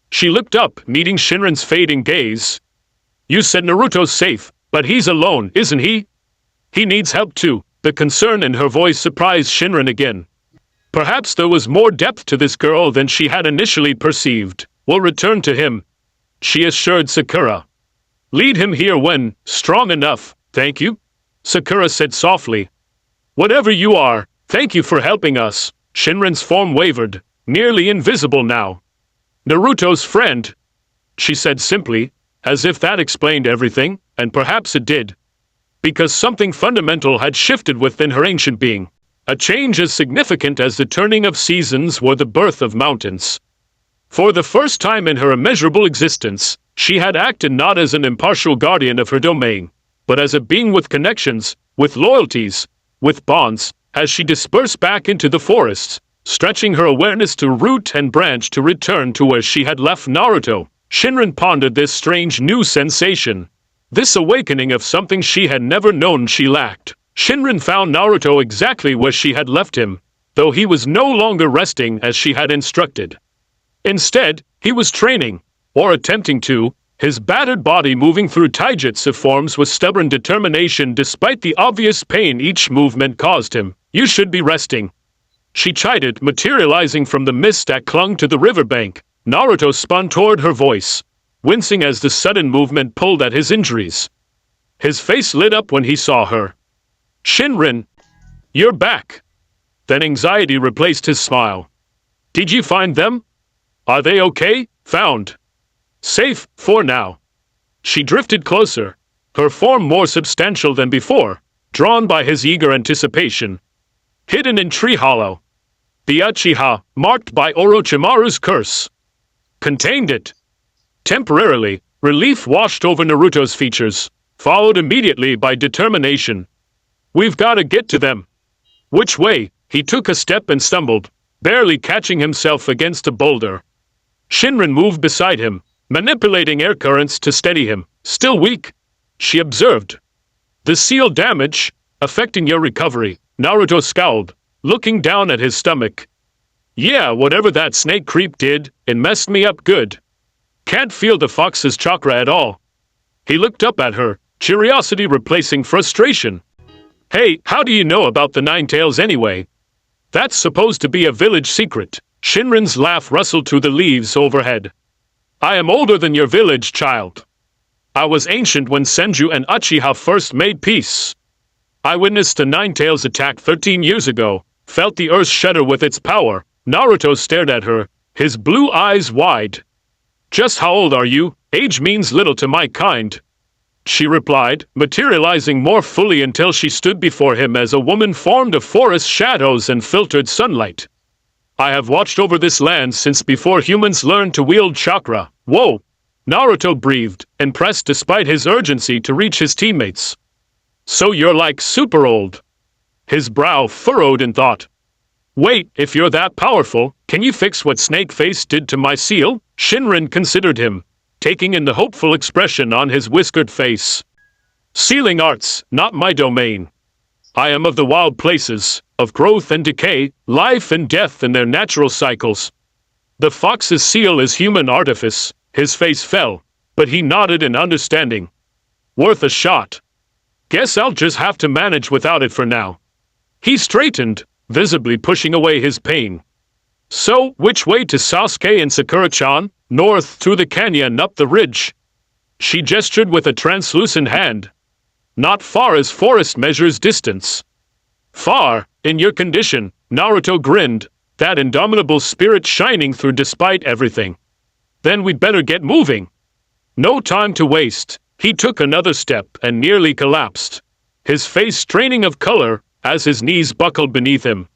B: She looked up, meeting Shinran's fading gaze. You said Naruto's safe, but he's alone, isn't he? He needs help too. The concern in her voice surprised Shinran again. Perhaps there was more depth to this girl than she had initially perceived. We'll return to him, she assured Sakura. Lead him here when strong enough. Thank you, Sakura said softly. Whatever you are, thank you for helping us. Shinran's form wavered, nearly invisible now. Naruto's friend, she said simply, as if that explained everything, and perhaps it did. Because something fundamental had shifted within her ancient being. A change as significant as the turning of seasons or the birth of mountains. For the first time in her immeasurable existence, she had acted not as an impartial guardian of her domain, but as a being with connections, with loyalties, with bonds, as she dispersed back into the forests, stretching her awareness to root and branch to return to where she had left Naruto. Shinran pondered this strange new sensation, this awakening of something she had never known she lacked. Shinran found Naruto exactly where she had left him, though he was no longer resting as she had instructed. Instead, he was training, or attempting to, his battered body moving through taijutsu forms with stubborn determination despite the obvious pain each movement caused him. You should be resting, she chided, materializing from the mist that clung to the riverbank. Naruto spun toward her voice, wincing as the sudden movement pulled at his injuries. His face lit up when he saw her. Shinran, you're back. Then anxiety replaced his smile. Did you find them? Are they okay? Found. Safe, for now. She drifted closer, her form more substantial than before, drawn by his eager anticipation. Hidden in Tree Hollow. The Uchiha, marked by Orochimaru's curse. Contained it. Temporarily, relief washed over Naruto's features, followed immediately by determination. We've got to get to them. Which way? He took a step and stumbled, barely catching himself against a boulder. Shinran moved beside him, manipulating air currents to steady him. Still weak, she observed. The seal damage, affecting your recovery. Naruto scowled, looking down at his stomach. Yeah, whatever that snake creep did, it messed me up good. Can't feel the fox's chakra at all. He looked up at her, curiosity replacing frustration. Hey, how do you know about the Nine Tails anyway? That's supposed to be a village secret. Shinran's laugh rustled through the leaves overhead. I am older than your village, child. I was ancient when Senju and Uchiha first made peace. I witnessed the Nine Tails attack 13 years ago, felt the earth shudder with its power. Naruto stared at her, his blue eyes wide. Just how old are you? Age means little to my kind, she replied, materializing more fully until she stood before him as a woman formed of forest shadows and filtered sunlight. I have watched over this land since before humans learned to wield chakra. Whoa! Naruto breathed, impressed despite his urgency to reach his teammates. So you're like super old. His brow furrowed in thought. Wait, if you're that powerful, can you fix what Snake Face did to my seal? Shinrin considered him, taking in the hopeful expression on his whiskered face. Sealing arts, not my domain. I am of the wild places, of growth and decay, life and death in their natural cycles. The fox's seal is human artifice. His face fell, but he nodded in understanding. Worth a shot. Guess I'll just have to manage without it for now. He straightened, visibly pushing away his pain. So, which way to Sasuke and Sakura-chan? North, through the canyon, up the ridge. She gestured with a translucent hand. Not far as forest measures distance. Far, in your condition, Naruto grinned, that indomitable spirit shining through despite everything. Then we'd better get moving. No time to waste. He took another step and nearly collapsed, his face straining of color as his knees buckled beneath him.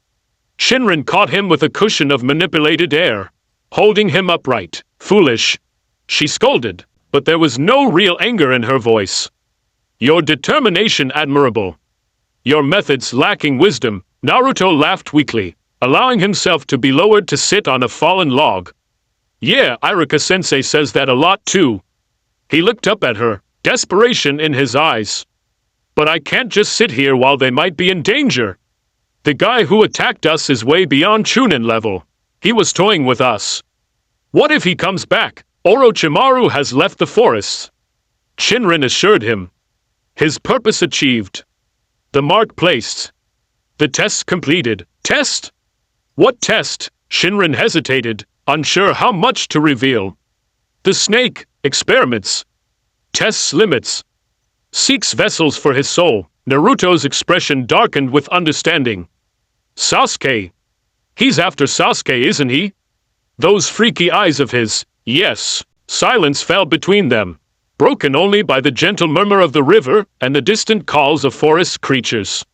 B: Shinrin caught him with a cushion of manipulated air, holding him upright. Foolish, she scolded, but there was no real anger in her voice. Your determination admirable. Your methods lacking wisdom. Naruto laughed weakly, allowing himself to be lowered to sit on a fallen log. Yeah, Iruka-sensei says that a lot too. He looked up at her, desperation in his eyes. But I can't just sit here while they might be in danger. The guy who attacked us is way beyond Chunin level. He was toying with us. What if he comes back? Orochimaru has left the forests. Shinrin assured him. His purpose achieved. The mark placed. The test completed. Test? What test? Shinrin hesitated, unsure how much to reveal. The snake, experiments. Tests limits. Seeks vessels for his soul. Naruto's expression darkened with understanding. Sasuke. He's after Sasuke, isn't he? Those freaky eyes of his. Yes. Silence fell between them, broken only by the gentle murmur of the river and the distant calls of forest creatures.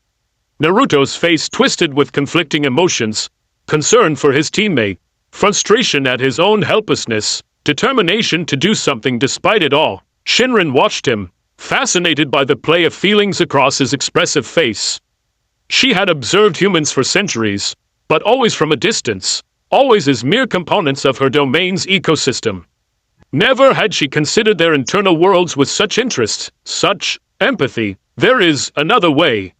B: Naruto's face twisted with conflicting emotions, concern for his teammate, frustration at his own helplessness, determination to do something despite it all. Shinrin watched him, fascinated by the play of feelings across his expressive face. She had observed humans for centuries, but always from a distance, always as mere components of her domain's ecosystem. Never had she considered their internal worlds with such interest, such empathy. There is another way,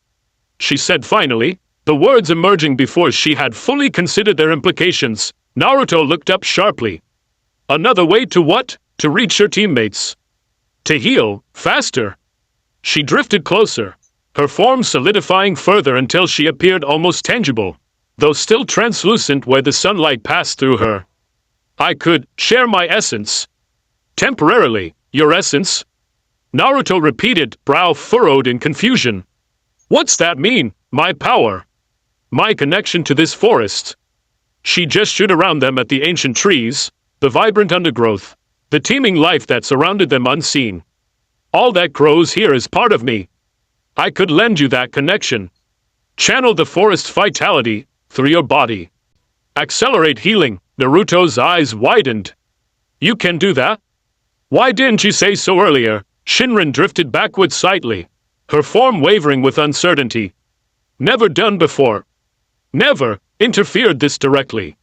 B: she said finally, the words emerging before she had fully considered their implications. Naruto looked up sharply. Another way to what? To reach her teammates. To heal, faster. She drifted closer, her form solidifying further until she appeared almost tangible, though still translucent where the sunlight passed through her. I could share my essence. Temporarily, your essence? Naruto repeated, brow furrowed in confusion. What's that mean? My power? My connection to this forest? She gestured around them at the ancient trees, the vibrant undergrowth, the teeming life that surrounded them unseen. All that grows here is part of me. I could lend you that connection. Channel the forest's vitality through your body. Accelerate healing. Naruto's eyes widened. You can do that? Why didn't you say so earlier? Shinrin drifted backward slightly, her form wavering with uncertainty. Never done before. Never interfered this directly.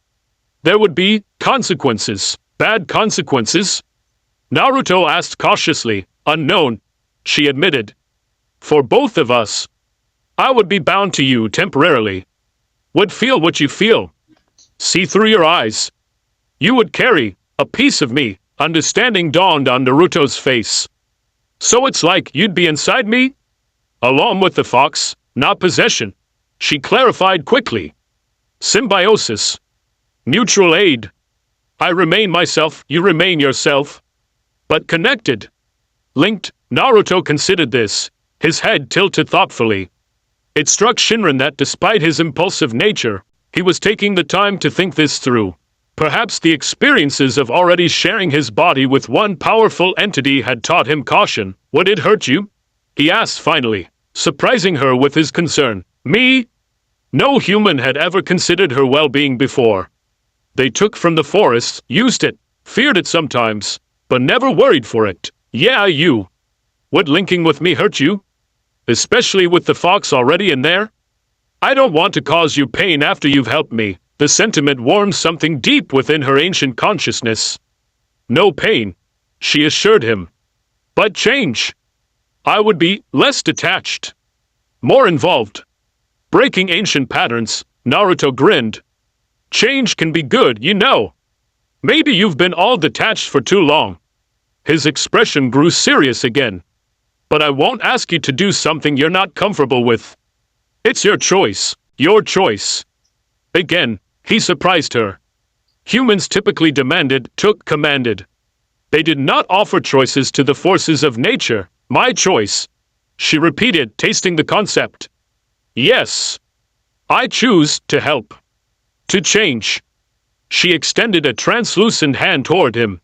B: There would be consequences. Bad consequences? Naruto asked cautiously. Unknown, she admitted. For both of us. I would be bound to you temporarily. Would feel what you feel. See through your eyes. You would carry a piece of me. Understanding dawned on Naruto's face. So it's like you'd be inside me? Along with the fox, not possession. She clarified quickly. Symbiosis. Mutual aid. I remain myself, you remain yourself. But connected. Linked. Naruto considered this, his head tilted thoughtfully. It struck Shinrin that despite his impulsive nature, he was taking the time to think this through. Perhaps the experiences of already sharing his body with one powerful entity had taught him caution. Would it hurt you? He asked finally, surprising her with his concern. Me? No human had ever considered her well-being before. They took from the forest, used it, feared it sometimes, but never worried for it. Yeah, you. Would linking with me hurt you? Especially with the fox already in there? I don't want to cause you pain after you've helped me. The sentiment warmed something deep within her ancient consciousness. No pain, she assured him. But change. I would be less detached. More involved. Breaking ancient patterns, Naruto grinned. Change can be good, you know. Maybe you've been all detached for too long. His expression grew serious again. But I won't ask you to do something you're not comfortable with. It's your choice. Your choice. Again, he surprised her. Humans typically demanded, took, commanded. They did not offer choices to the forces of nature. My choice. She repeated, tasting the concept. Yes. I choose to help. To change. She extended a translucent hand toward him.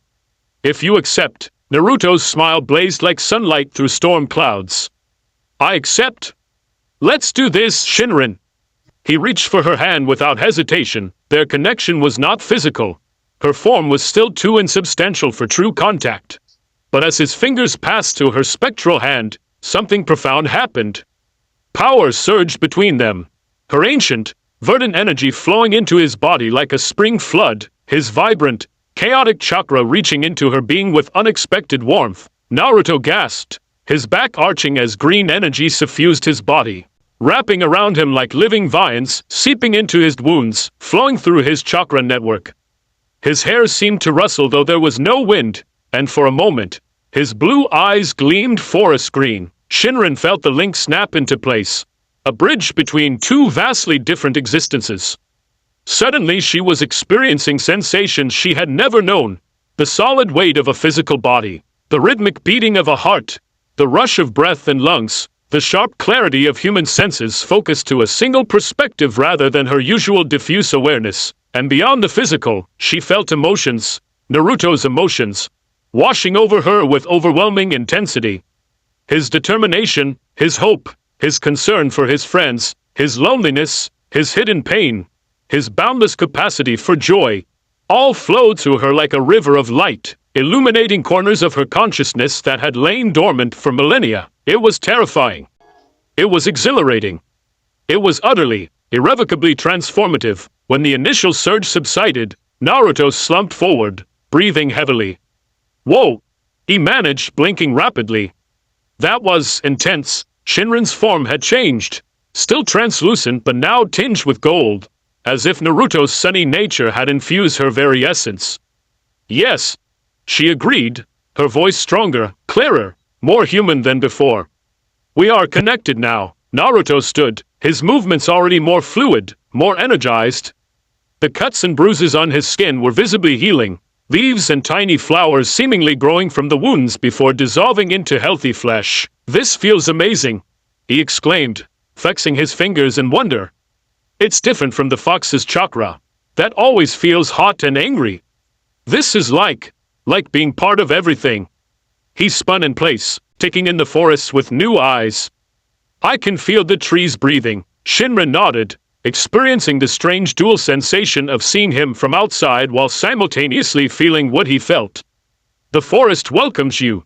B: If you accept. Naruto's smile blazed like sunlight through storm clouds. I accept. Let's do this, Shinrin. He reached for her hand without hesitation. Their connection was not physical. Her form was still too insubstantial for true contact. But as his fingers passed through her spectral hand, something profound happened. Power surged between them. Her ancient, verdant energy flowing into his body like a spring flood, his vibrant, chaotic chakra reaching into her being with unexpected warmth. Naruto gasped, his back arching as green energy suffused his body, wrapping around him like living vines, seeping into his wounds, flowing through his chakra network. His hair seemed to rustle though there was no wind, and for a moment, his blue eyes gleamed forest green. Shinrin felt the link snap into place, a bridge between two vastly different existences. Suddenly she was experiencing sensations she had never known, the solid weight of a physical body, the rhythmic beating of a heart, the rush of breath and lungs, the sharp clarity of human senses focused to a single perspective rather than her usual diffuse awareness. And beyond the physical, she felt emotions, Naruto's emotions, washing over her with overwhelming intensity. His determination, his hope, his concern for his friends, his loneliness, his hidden pain, his boundless capacity for joy, all flowed through her like a river of light, illuminating corners of her consciousness that had lain dormant for millennia. It was terrifying. It was exhilarating. It was utterly, irrevocably transformative. When the initial surge subsided, Naruto slumped forward, breathing heavily. Whoa! He managed, blinking rapidly. That was intense. Shinrin's form had changed. Still translucent, but now tinged with gold, as if Naruto's sunny nature had infused her very essence. Yes, she agreed, her voice stronger, clearer, more human than before. We are connected now. Naruto stood, his movements already more fluid, more energized. The cuts and bruises on his skin were visibly healing, leaves and tiny flowers seemingly growing from the wounds before dissolving into healthy flesh. This feels amazing, he exclaimed, flexing his fingers in wonder. It's different from the fox's chakra. That always feels hot and angry. This is like being part of everything. He spun in place, taking in the forests with new eyes. I can feel the trees breathing. Shinrin nodded, experiencing the strange dual sensation of seeing him from outside while simultaneously feeling what he felt. The forest welcomes you,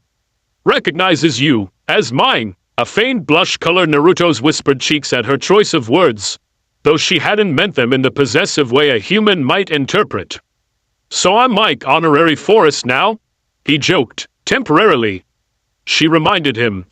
B: recognizes you as mine. A faint blush colored Naruto's whispered cheeks at her choice of words, though she hadn't meant them in the possessive way a human might interpret. So I'm Mike, honorary forest now? He joked, temporarily. She reminded him.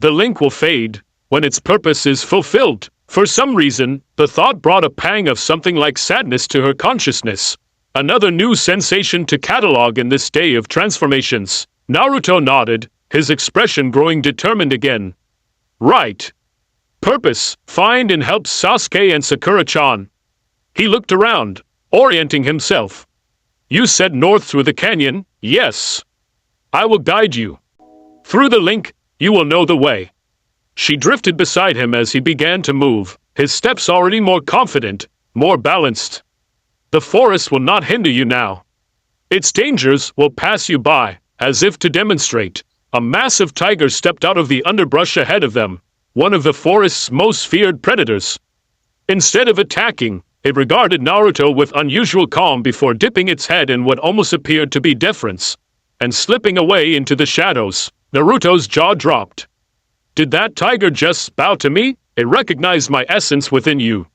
B: The link will fade when its purpose is fulfilled. For some reason, the thought brought a pang of something like sadness to her consciousness. Another new sensation to catalog in this day of transformations. Naruto nodded, his expression growing determined again. Right. Purpose, find and help Sasuke and Sakura-chan. He looked around, orienting himself. You said north through the canyon, yes. I will guide you. Through the link, you will know the way. She drifted beside him as he began to move, his steps already more confident, more balanced. The forest will not hinder you now. Its dangers will pass you by, as if to demonstrate. A massive tiger stepped out of the underbrush ahead of them, one of the forest's most feared predators. Instead of attacking, It regarded Naruto with unusual calm before dipping its head in what almost appeared to be deference, and slipping away into the shadows. Naruto's jaw dropped. Did that tiger just bow to me? It recognized my essence within you.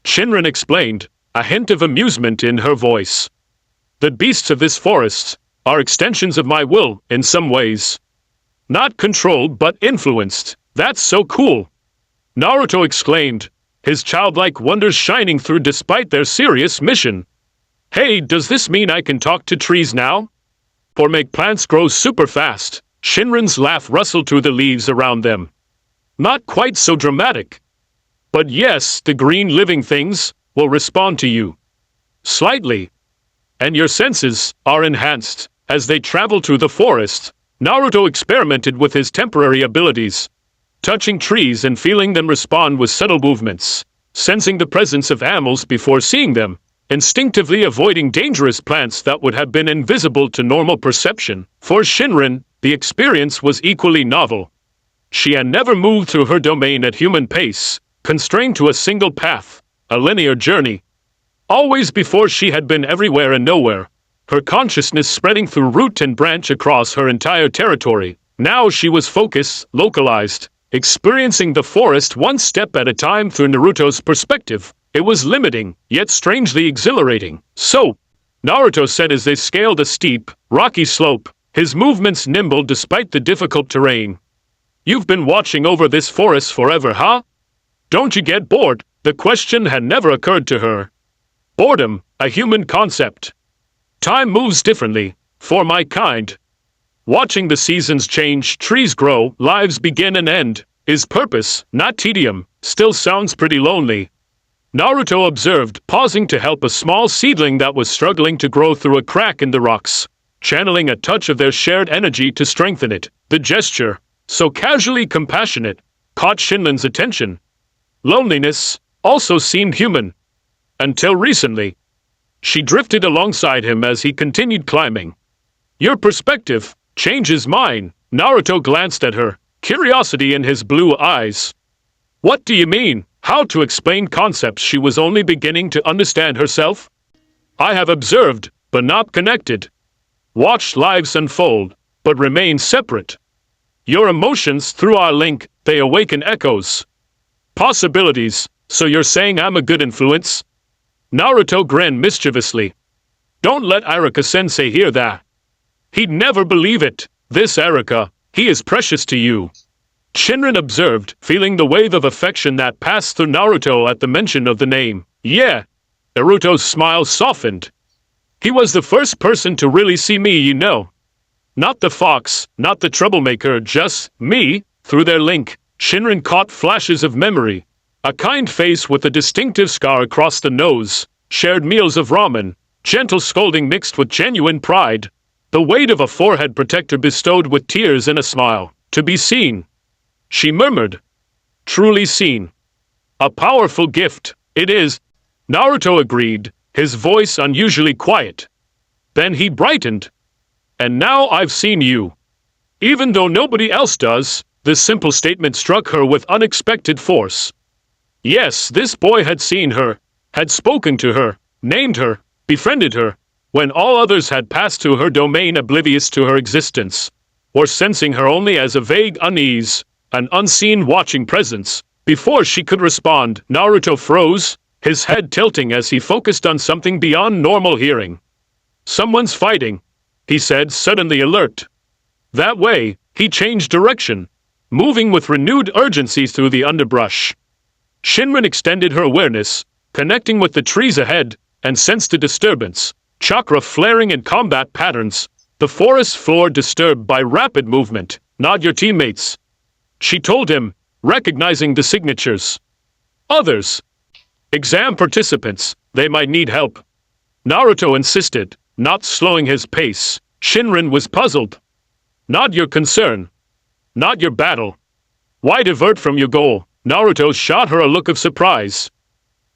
B: Shinran explained, a hint of amusement in her voice. The beasts of this forest are extensions of my will in some ways. Not controlled but influenced. That's so cool. Naruto exclaimed, his childlike wonders shining through despite their serious mission. Hey, does this mean I can talk to trees now? Or make plants grow super fast? Shinran's laugh rustled through the leaves around them. Not quite so dramatic. But yes, the green living things will respond to you. Slightly. And your senses are enhanced. As they traveled through the forest, Naruto experimented with his temporary abilities, touching trees and feeling them respond with subtle movements, sensing the presence of animals before seeing them, instinctively avoiding dangerous plants that would have been invisible to normal perception. For Shinran, the experience was equally novel. She had never moved through her domain at human pace, constrained to a single path, a linear journey. Always before she had been everywhere and nowhere, her consciousness spreading through root and branch across her entire territory. Now she was focused, localized, experiencing the forest one step at a time through Naruto's perspective. It was limiting, yet strangely exhilarating. So, Naruto said as they scaled a steep, rocky slope, his movements nimble despite the difficult terrain. You've been watching over this forest forever, huh? Don't you get bored? The question had never occurred to her. Boredom, a human concept. Time moves differently, for my kind. Watching the seasons change, trees grow, lives begin and end, is purpose, not tedium, still sounds pretty lonely. Naruto observed, pausing to help a small seedling that was struggling to grow through a crack in the rocks, channeling a touch of their shared energy to strengthen it. The gesture, so casually compassionate, caught Shinran's attention. Loneliness also seemed human. Until recently. She drifted alongside him as he continued climbing. Your perspective changes mine. Naruto glanced at her, curiosity in his blue eyes. What do you mean? How to explain concepts she was only beginning to understand herself? I have observed, but not connected. Watched lives unfold, but remain separate. Your emotions, through our link, they awaken echoes. Possibilities, so you're saying I'm a good influence? Naruto grinned mischievously. Don't let Iruka-sensei hear that. He'd never believe it. This Iruka, he is precious to you. Shinran observed, feeling the wave of affection that passed through Naruto at the mention of the name. Yeah. Naruto's smile softened. He was the first person to really see me, you know. Not the fox, not the troublemaker, just me. Through their link, Shinran caught flashes of memory. A kind face with a distinctive scar across the nose, shared meals of ramen, gentle scolding mixed with genuine pride, the weight of a forehead protector bestowed with tears and a smile. To be seen. She murmured. Truly seen. A powerful gift, it is. Naruto agreed, his voice unusually quiet. Then he brightened. And now I've seen you. Even though nobody else does, this simple statement struck her with unexpected force. Yes, this boy had seen her, had spoken to her, named her, befriended her, when all others had passed through her domain oblivious to her existence, or sensing her only as a vague unease, an unseen watching presence. Before she could respond, Naruto froze, his head tilting as he focused on something beyond normal hearing. Someone's fighting, he said, suddenly alert. That way, he changed direction, moving with renewed urgency through the underbrush. Shinran extended her awareness, connecting with the trees ahead, and sensed a disturbance, chakra flaring in combat patterns, the forest floor disturbed by rapid movement. Not your teammates. She told him, recognizing the signatures. Others. Exam participants, they might need help. Naruto insisted, not slowing his pace. Shinran was puzzled. Not your concern. Not your battle. Why divert from your goal? Naruto shot her a look of surprise.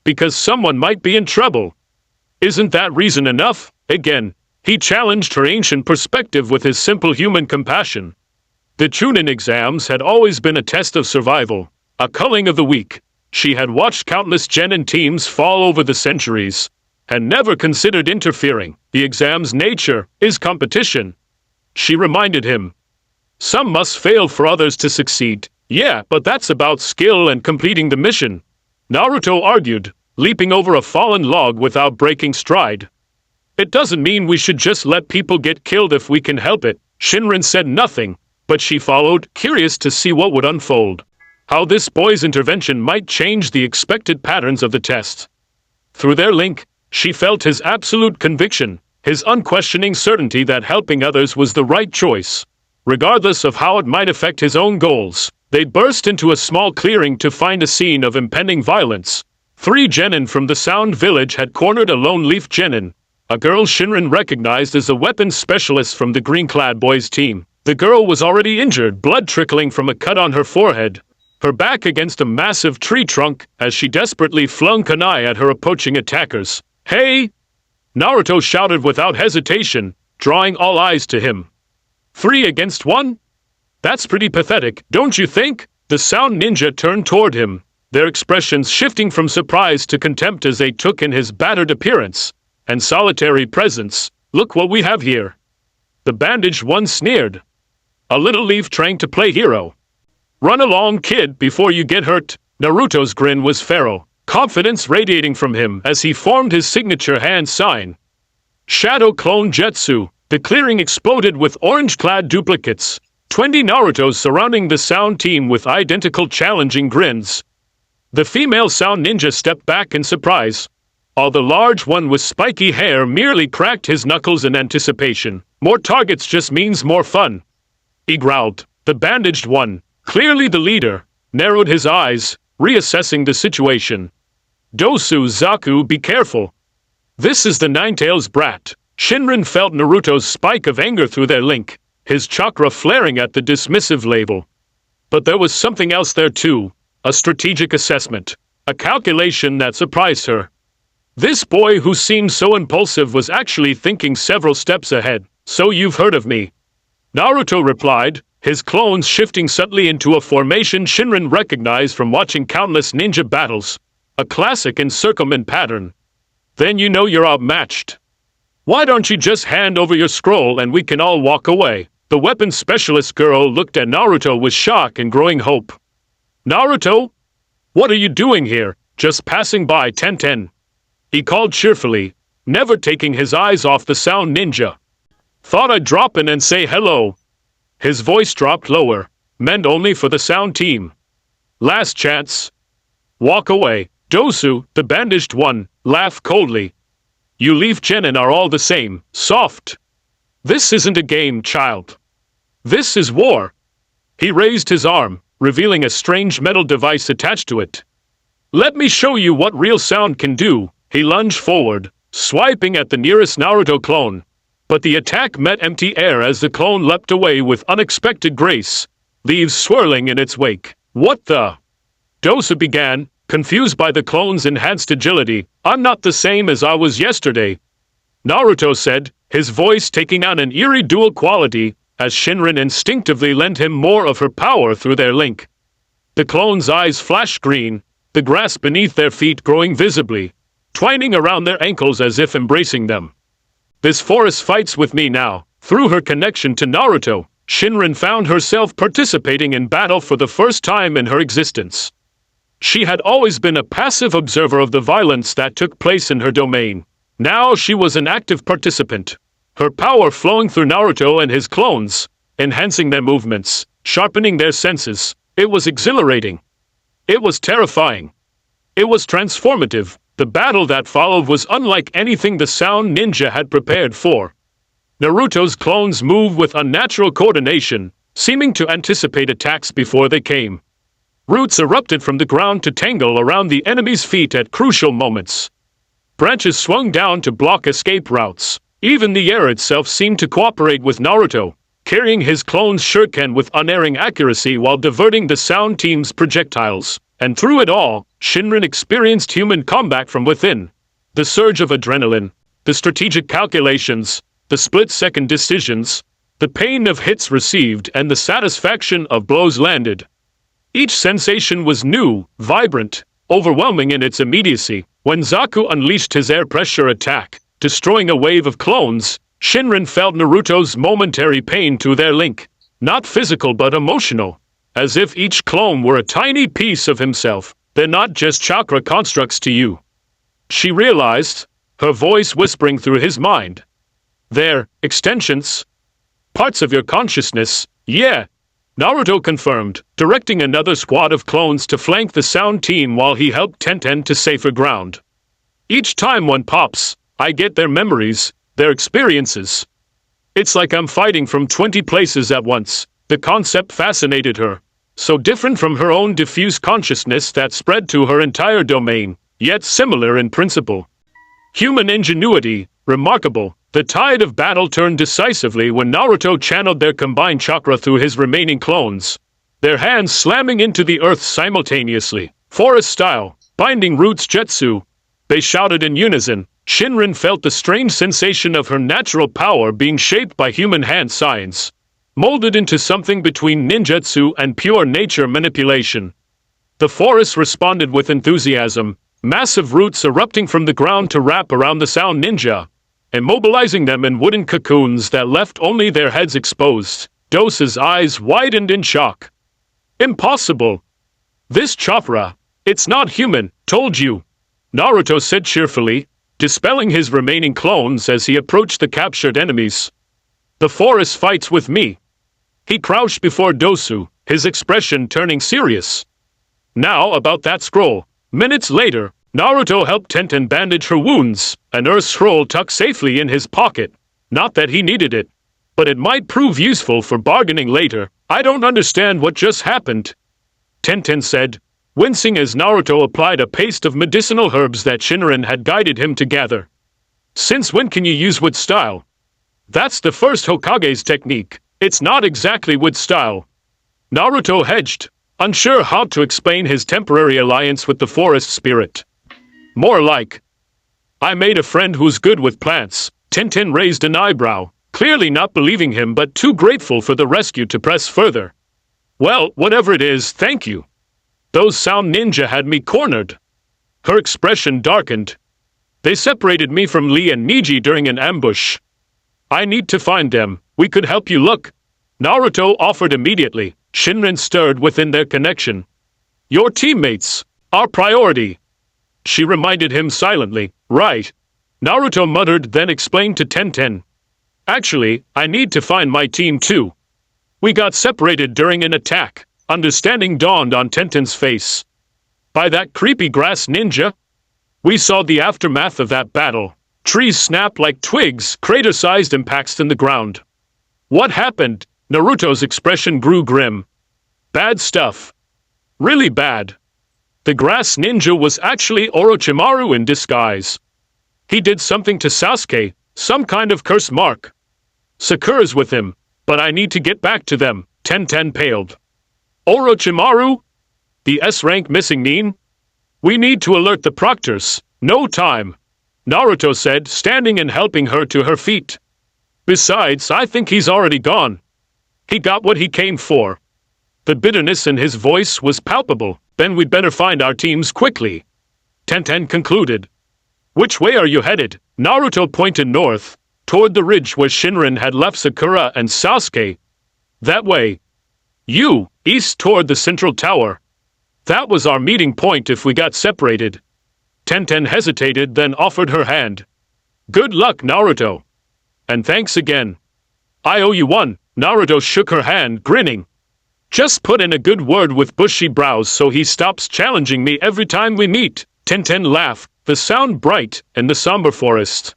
B: Because someone might be in trouble. Isn't that reason enough? Again, he challenged her ancient perspective with his simple human compassion. The Chunin exams had always been a test of survival, a culling of the weak. She had watched countless genin teams fall over the centuries, and never considered interfering. The exam's nature is competition. She reminded him. Some must fail for others to succeed. Yeah, but that's about skill and completing the mission. Naruto argued, leaping over a fallen log without breaking stride. It doesn't mean we should just let people get killed if we can help it. Shinrin said nothing, but she followed, curious to see what would unfold. How this boy's intervention might change the expected patterns of the test. Through their link, she felt his absolute conviction, his unquestioning certainty that helping others was the right choice, regardless of how it might affect his own goals. They burst into a small clearing to find a scene of impending violence. 3 genin from the Sound Village had cornered a lone leaf genin, a girl Shinrin recognized as a weapons specialist from the green-clad boys' team. The girl was already injured, blood trickling from a cut on her forehead, her back against a massive tree trunk as she desperately flung kunai at her approaching attackers. "Hey!" Naruto shouted without hesitation, drawing all eyes to him. 3 against 1? That's pretty pathetic, don't you think? The Sound Ninja turned toward him, their expressions shifting from surprise to contempt as they took in his battered appearance and solitary presence. "Look what we have here." The bandaged one sneered. "A little leaf trying to play hero. Run along, kid, before you get hurt." Naruto's grin was feral, confidence radiating from him as he formed his signature hand sign. Shadow Clone Jetsu. The clearing exploded with orange-clad duplicates. 20 Narutos surrounding the Sound team with identical challenging grins. The female Sound Ninja stepped back in surprise, while the large one with spiky hair merely cracked his knuckles in anticipation. "More targets just means more fun," he growled. The bandaged one, clearly the leader, narrowed his eyes, reassessing the situation. "Dosu Zaku, be careful. This is the Ninetales brat." Shinrin felt Naruto's spike of anger through their link, his chakra flaring at the dismissive label. But there was something else there too, a strategic assessment, a calculation that surprised her. This boy who seemed so impulsive was actually thinking several steps ahead. "So you've heard of me?" Naruto replied, his clones shifting subtly into a formation Shinrin recognized from watching countless ninja battles, a classic encirclement pattern. "Then you know you're outmatched. Why don't you just hand over your scroll and we can all walk away?" The weapons specialist girl looked at Naruto with shock and growing hope. "Naruto? What are you doing here? Just passing by, Tenten," he called cheerfully, never taking his eyes off the Sound Ninja. "Thought I'd drop in and say hello." His voice dropped lower, meant only for the Sound team. "Last chance. Walk away." Dosu, the bandaged one, laughed coldly. "You leaf genin are all the same, soft. This isn't a game, child. This is war." He raised his arm, revealing a strange metal device attached to it. "Let me show you what real sound can do." He lunged forward, swiping at the nearest Naruto clone. But the attack met empty air as the clone leapt away with unexpected grace, leaves swirling in its wake. "What the?" Dosu began, confused by the clone's enhanced agility. "I'm not the same as I was yesterday," Naruto said, his voice taking on an eerie dual quality as Shinrin instinctively lent him more of her power through their link. The clone's eyes flashed green, the grass beneath their feet growing visibly, twining around their ankles as if embracing them. "This forest fights with me now." Through her connection to Naruto, Shinrin found herself participating in battle for the first time in her existence. She had always been a passive observer of the violence that took place in her domain. Now she was an active participant, her power flowing through Naruto and his clones, enhancing their movements, sharpening their senses. It was exhilarating. It was terrifying. It was transformative. The battle that followed was unlike anything the Sound Ninja had prepared for. Naruto's clones moved with unnatural coordination, seeming to anticipate attacks before they came. Roots erupted from the ground to tangle around the enemy's feet at crucial moments. Branches swung down to block escape routes. Even the air itself seemed to cooperate with Naruto, carrying his clone's shuriken with unerring accuracy while diverting the Sound team's projectiles. And through it all, Shinrin experienced human combat from within. The surge of adrenaline, the strategic calculations, the split-second decisions, the pain of hits received and the satisfaction of blows landed. Each sensation was new, vibrant, overwhelming in its immediacy. When Zaku unleashed his air pressure attack, destroying a wave of clones, Shinran felt Naruto's momentary pain to their link. Not physical but emotional. As if each clone were a tiny piece of himself. They're not just chakra constructs to you. She realized, her voice whispering through his mind. They're extensions. Parts of your consciousness, yeah. Naruto confirmed, directing another squad of clones to flank the sound team while he helped Tenten to safer ground. Each time one pops, I get their memories, their experiences. It's like I'm fighting from 20 places at once. The concept fascinated her. So different from her own diffuse consciousness that spread to her entire domain, yet similar in principle. Human ingenuity, remarkable. The tide of battle turned decisively when Naruto channeled their combined chakra through his remaining clones, their hands slamming into the earth simultaneously. Forest style, binding roots jutsu. They shouted in unison. Shinran felt the strange sensation of her natural power being shaped by human hand signs, molded into something between ninjutsu and pure nature manipulation. The forest responded with enthusiasm, massive roots erupting from the ground to wrap around the sound ninja, immobilizing them in wooden cocoons that left only their heads exposed. Dosa's eyes widened in shock. Impossible! This chakra, it's not human, told you, Naruto said cheerfully, dispelling his remaining clones as he approached the captured enemies. The forest fights with me. He crouched before Dosu, his expression turning serious. Now about that scroll. Minutes later, Naruto helped Tenten bandage her wounds, an earth scroll tucked safely in his pocket. Not that he needed it, but it might prove useful for bargaining later. I don't understand what just happened, Tenten said, wincing as Naruto applied a paste of medicinal herbs that Shinran had guided him to gather. Since when can you use wood style? That's the first Hokage's technique. It's not exactly wood style. Naruto hedged, unsure how to explain his temporary alliance with the forest spirit. More like, I made a friend who's good with plants. Tenten raised an eyebrow, clearly not believing him but too grateful for the rescue to press further. Well, whatever it is, thank you. Those sound ninja had me cornered. Her expression darkened. They separated me from Lee and Niji during an ambush. I need to find them. We could help you look. Naruto offered immediately. Shinran stirred within their connection. Your teammates, our priority. She reminded him silently. Right. Naruto muttered, then explained to Tenten. Actually, I need to find my team too. We got separated during an attack. Understanding dawned on Tenten's face. By that creepy grass ninja? We saw the aftermath of that battle. Trees snapped like twigs, crater-sized impacts in the ground. What happened? Naruto's expression grew grim. Bad stuff. Really bad. The grass ninja was actually Orochimaru in disguise. He did something to Sasuke, some kind of curse mark. Sakura's with him, but I need to get back to them. Tenten paled. Orochimaru? The S-rank missing Nin? We need to alert the proctors. No time, Naruto said, standing and helping her to her feet. Besides, I think he's already gone. He got what he came for. The bitterness in his voice was palpable. Then we'd better find our teams quickly, Tenten concluded. Which way are you headed? Naruto pointed north, toward the ridge where Shinran had left Sakura and Sasuke. That way. You, east toward the central tower. That was our meeting point if we got separated. Tenten hesitated, then offered her hand. Good luck, Naruto. And thanks again. I owe you one. Naruto shook her hand, grinning. Just put in a good word with bushy brows so he stops challenging me every time we meet. Tenten laughed, the sound bright in the somber forest.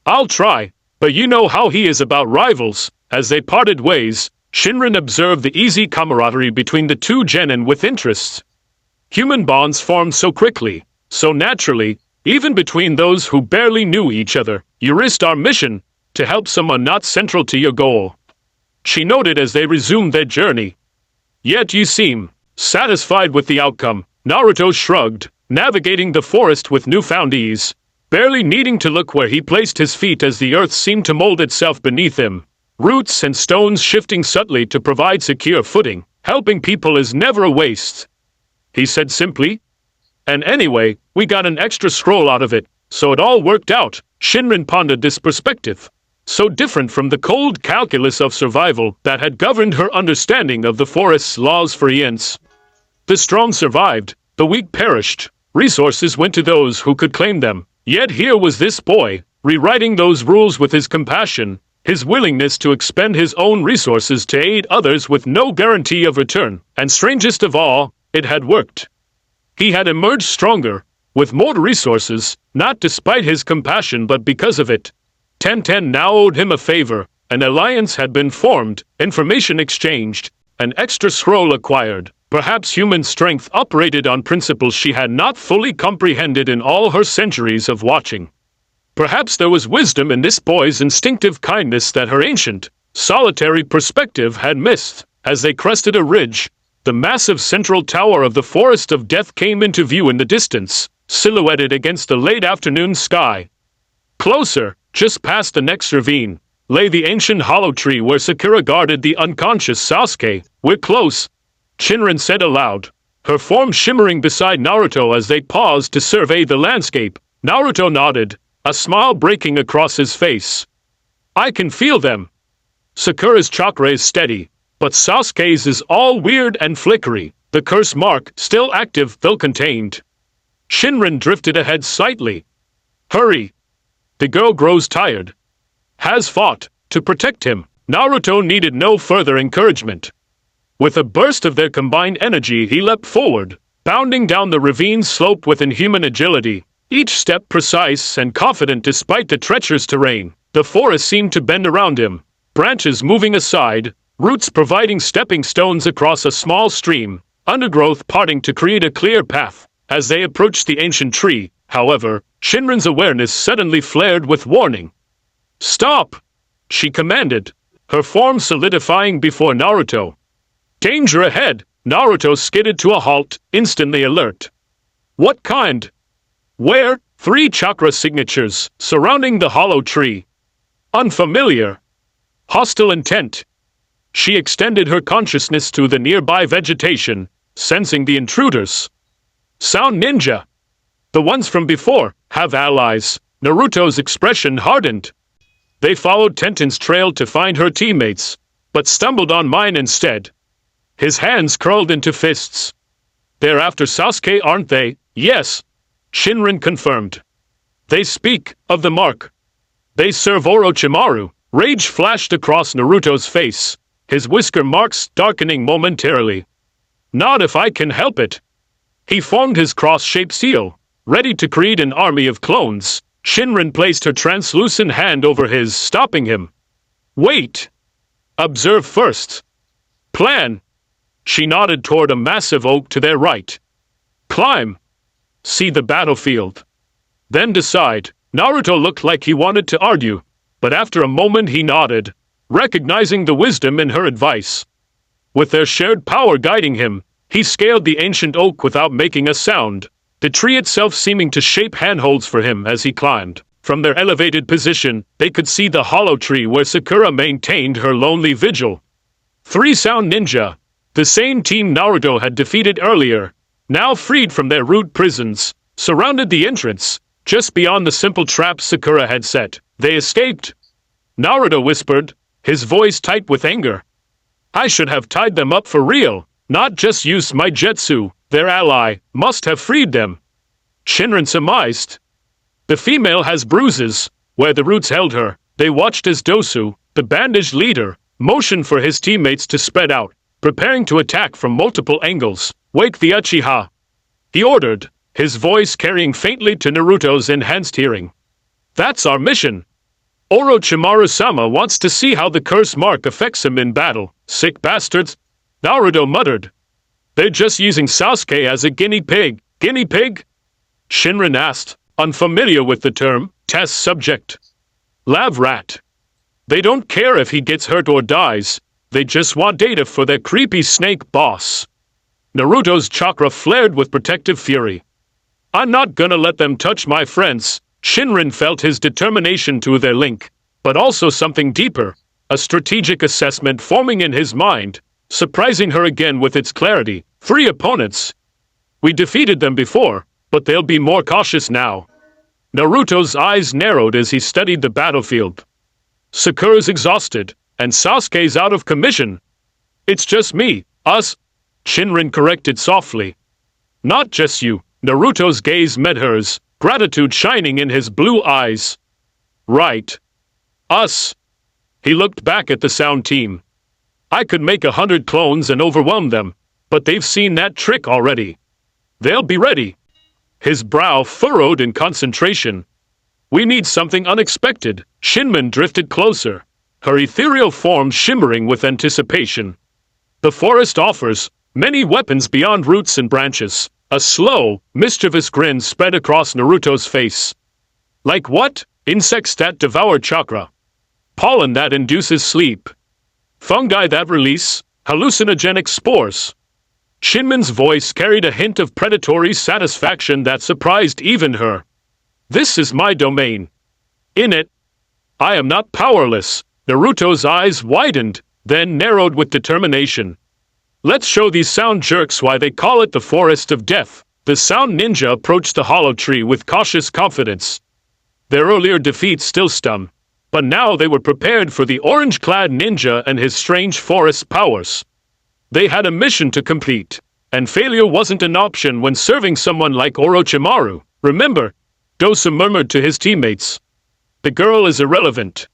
B: I'll try, but you know how he is about rivals. As they parted ways, Shinran observed the easy camaraderie between the two genin with interest. Human bonds formed so quickly, so naturally, even between those who barely knew each other. You risked our mission to help someone not central to your goal, she noted as they resumed their journey. Yet you seem satisfied with the outcome. Naruto shrugged, navigating the forest with newfound ease, barely needing to look where he placed his feet as the earth seemed to mold itself beneath him. Roots and stones shifting subtly to provide secure footing. Helping people is never a waste, he said simply. And anyway, we got an extra scroll out of it, so it all worked out. Shinran pondered this perspective, so different from the cold calculus of survival that had governed her understanding of the forest's laws for eons. The strong survived, the weak perished. Resources went to those who could claim them. Yet here was this boy, rewriting those rules with his compassion, his willingness to expend his own resources to aid others with no guarantee of return. And strangest of all, it had worked. He had emerged stronger, with more resources, not despite his compassion but because of it. Ten now owed him a favor. An alliance had been formed, information exchanged, an extra scroll acquired. Perhaps human strength operated on principles she had not fully comprehended in all her centuries of watching. Perhaps there was wisdom in this boy's instinctive kindness that her ancient, solitary perspective had missed. As they crested a ridge, the massive central tower of the Forest of Death came into view in the distance, silhouetted against the late afternoon sky. Closer, just past the next ravine, lay the ancient hollow tree where Sakura guarded the unconscious Sasuke. "We're close," Shinran said aloud, her form shimmering beside Naruto as they paused to survey the landscape. Naruto nodded, a smile breaking across his face. "I can feel them." Sakura's chakra is steady, but Sasuke's is all weird and flickery, the curse mark still active though contained. Shinran drifted ahead slightly. "Hurry. The girl grows tired." Has fought to protect him. Naruto needed no further encouragement. With a burst of their combined energy, he leapt forward, bounding down the ravine slope with inhuman agility, each step precise and confident despite the treacherous terrain. The forest seemed to bend around him, branches moving aside, roots providing stepping stones across a small stream, undergrowth parting to create a clear path. As they approached the ancient tree, however, Shinran's awareness suddenly flared with warning. "Stop!" she commanded, her form solidifying before Naruto. "Danger ahead!" Naruto skidded to a halt, instantly alert. "What kind? Where?" 3 chakra signatures, surrounding the hollow tree. Unfamiliar. Hostile intent. She extended her consciousness to the nearby vegetation, sensing the intruders. "Sound ninja. The ones from before have allies." Naruto's expression hardened. "They followed Tenten's trail to find her teammates, but stumbled on mine instead." His hands curled into fists. "They're after Sasuke, aren't they?" "Yes," Shinran confirmed. "They speak of the mark. They serve Orochimaru." Rage flashed across Naruto's face, his whisker marks darkening momentarily. "Not if I can help it." He formed his cross-shaped seal, ready to create an army of clones. Shinran placed her translucent hand over his, stopping him. "Wait. Observe first. Plan." She nodded toward a massive oak to their right. "Climb. See the battlefield. Then decide." Naruto looked like he wanted to argue, but after a moment he nodded, recognizing the wisdom in her advice. With their shared power guiding him, he scaled the ancient oak without making a sound, the tree itself seeming to shape handholds for him as he climbed. From their elevated position, they could see the hollow tree where Sakura maintained her lonely vigil. 3 sound ninja, the same team Naruto had defeated earlier, now freed from their rude prisons, surrounded the entrance, just beyond the simple trap Sakura had set. "They escaped," Naruto whispered, his voice tight with anger. "I should have tied them up for real, not just used my jutsu. Their ally must have freed them." Shinran surmised. "The female has bruises where the roots held her." They watched as Dosu, the bandaged leader, motioned for his teammates to spread out, preparing to attack from multiple angles. "Wake the Uchiha," he ordered, his voice carrying faintly to Naruto's enhanced hearing. "That's our mission. Orochimaru-sama wants to see how the curse mark affects him in battle." "Sick bastards," Naruto muttered. "They're just using Sasuke as a guinea pig." "Guinea pig?" Shinran asked, unfamiliar with the term. "Test subject. Lab rat. They don't care if he gets hurt or dies. They just want data for their creepy snake boss." Naruto's chakra flared with protective fury. "I'm not gonna let them touch my friends." Shinran felt his determination to their link, but also something deeper, a strategic assessment forming in his mind, surprising her again with its clarity. 3 opponents. We defeated them before, but they'll be more cautious now. Naruto's eyes narrowed as he studied the battlefield. Sakura's exhausted, and Sasuke's out of commission. It's just me, us, Shinran corrected softly. Not just you. Naruto's gaze met hers, gratitude shining in his blue eyes. Right. Us. He looked back at the sound team. I could make 100 clones and overwhelm them, but they've seen that trick already. They'll be ready. His brow furrowed in concentration. We need something unexpected. Shinman drifted closer, her ethereal form shimmering with anticipation. The forest offers many weapons beyond roots and branches. A slow, mischievous grin spread across Naruto's face. Like what? Insects that devour chakra. Pollen that induces sleep. Fungi that release hallucinogenic spores. Shinman's voice carried a hint of predatory satisfaction that surprised even her. This is my domain. In it, I am not powerless. Naruto's eyes widened, then narrowed with determination. Let's show these sound jerks why they call it the Forest of Death. The sound ninja approached the hollow tree with cautious confidence. Their earlier defeat still stung, but now they were prepared for the orange-clad ninja and his strange forest powers. They had a mission to complete, and failure wasn't an option when serving someone like Orochimaru. Remember, Dosa murmured to his teammates. The girl is irrelevant.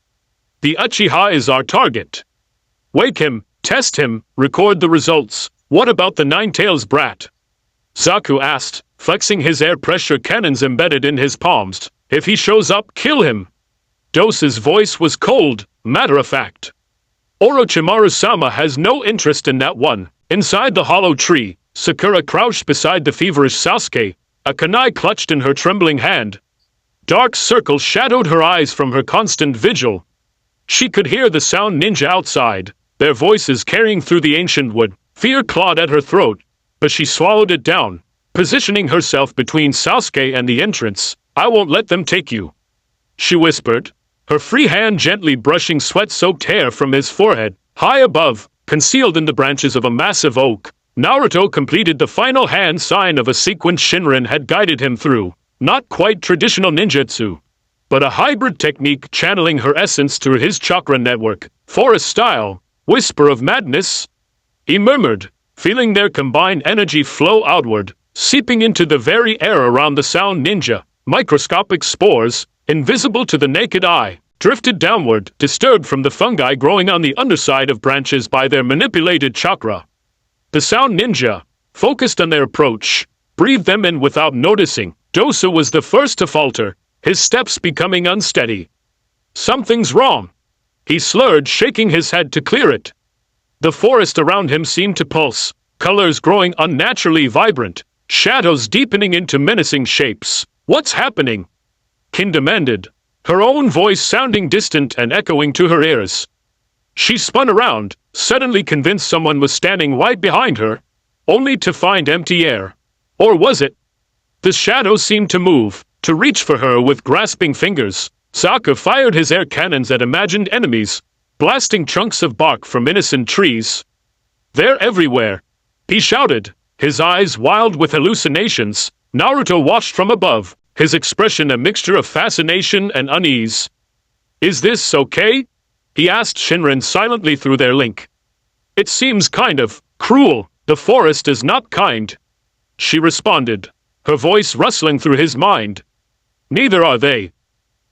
B: The Uchiha is our target. Wake him. Test him, record the results. What about the Nine-Tails brat? Zaku asked, flexing his air pressure cannons embedded in his palms. If he shows up, kill him. Dosa's voice was cold, matter-of-fact. Orochimaru-sama has no interest in that one. Inside the hollow tree, Sakura crouched beside the feverish Sasuke, a kunai clutched in her trembling hand. Dark circles shadowed her eyes from her constant vigil. She could hear the sound ninja outside, their voices carrying through the ancient wood. Fear clawed at her throat, but she swallowed it down, positioning herself between Sasuke and the entrance. I won't let them take you, she whispered, her free hand gently brushing sweat-soaked hair from his forehead. High above, concealed in the branches of a massive oak, Naruto completed the final hand sign of a sequence Shinran had guided him through. Not quite traditional ninjutsu, but a hybrid technique channeling her essence through his chakra network. Forest style. Whisper of madness, he murmured, feeling their combined energy flow outward, seeping into the very air around the sound ninja. Microscopic spores, invisible to the naked eye, drifted downward, disturbed from the fungi growing on the underside of branches by their manipulated chakra. The sound ninja, focused on their approach, breathed them in without noticing. Dosa was the first to falter, his steps becoming unsteady. Something's wrong. He slurred, shaking his head to clear it. The forest around him seemed to pulse, colors growing unnaturally vibrant, shadows deepening into menacing shapes. What's happening? Kin demanded, her own voice sounding distant and echoing to her ears. She spun around, suddenly convinced someone was standing right behind her, only to find empty air. Or was it? The shadows seemed to move, to reach for her with grasping fingers. Sokka fired his air cannons at imagined enemies, blasting chunks of bark from innocent trees. They're everywhere, he shouted, his eyes wild with hallucinations. Naruto watched from above, his expression a mixture of fascination and unease. Is this okay? He asked Shinran silently through their link. It seems kind of cruel. The forest is not kind, she responded, her voice rustling through his mind. Neither are they.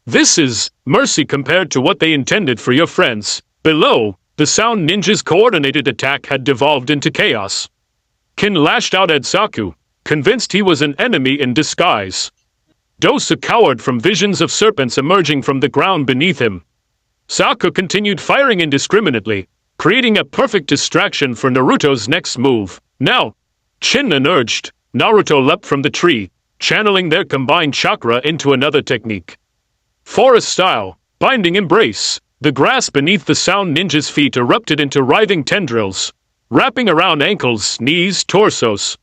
B: This is mercy compared to what they intended for your friends. Below, the sound ninja's coordinated attack had devolved into chaos. Kin lashed out at Zaku, convinced he was an enemy in disguise. Dosa cowered from visions of serpents emerging from the ground beneath him. Zaku continued firing indiscriminately, creating a perfect distraction for Naruto's next move. Now, Shinran urged. Naruto leapt from the tree, channeling their combined chakra into another technique. Forest style, binding embrace. The grass beneath the sound ninja's feet erupted into writhing tendrils, wrapping around ankles, knees, torsos.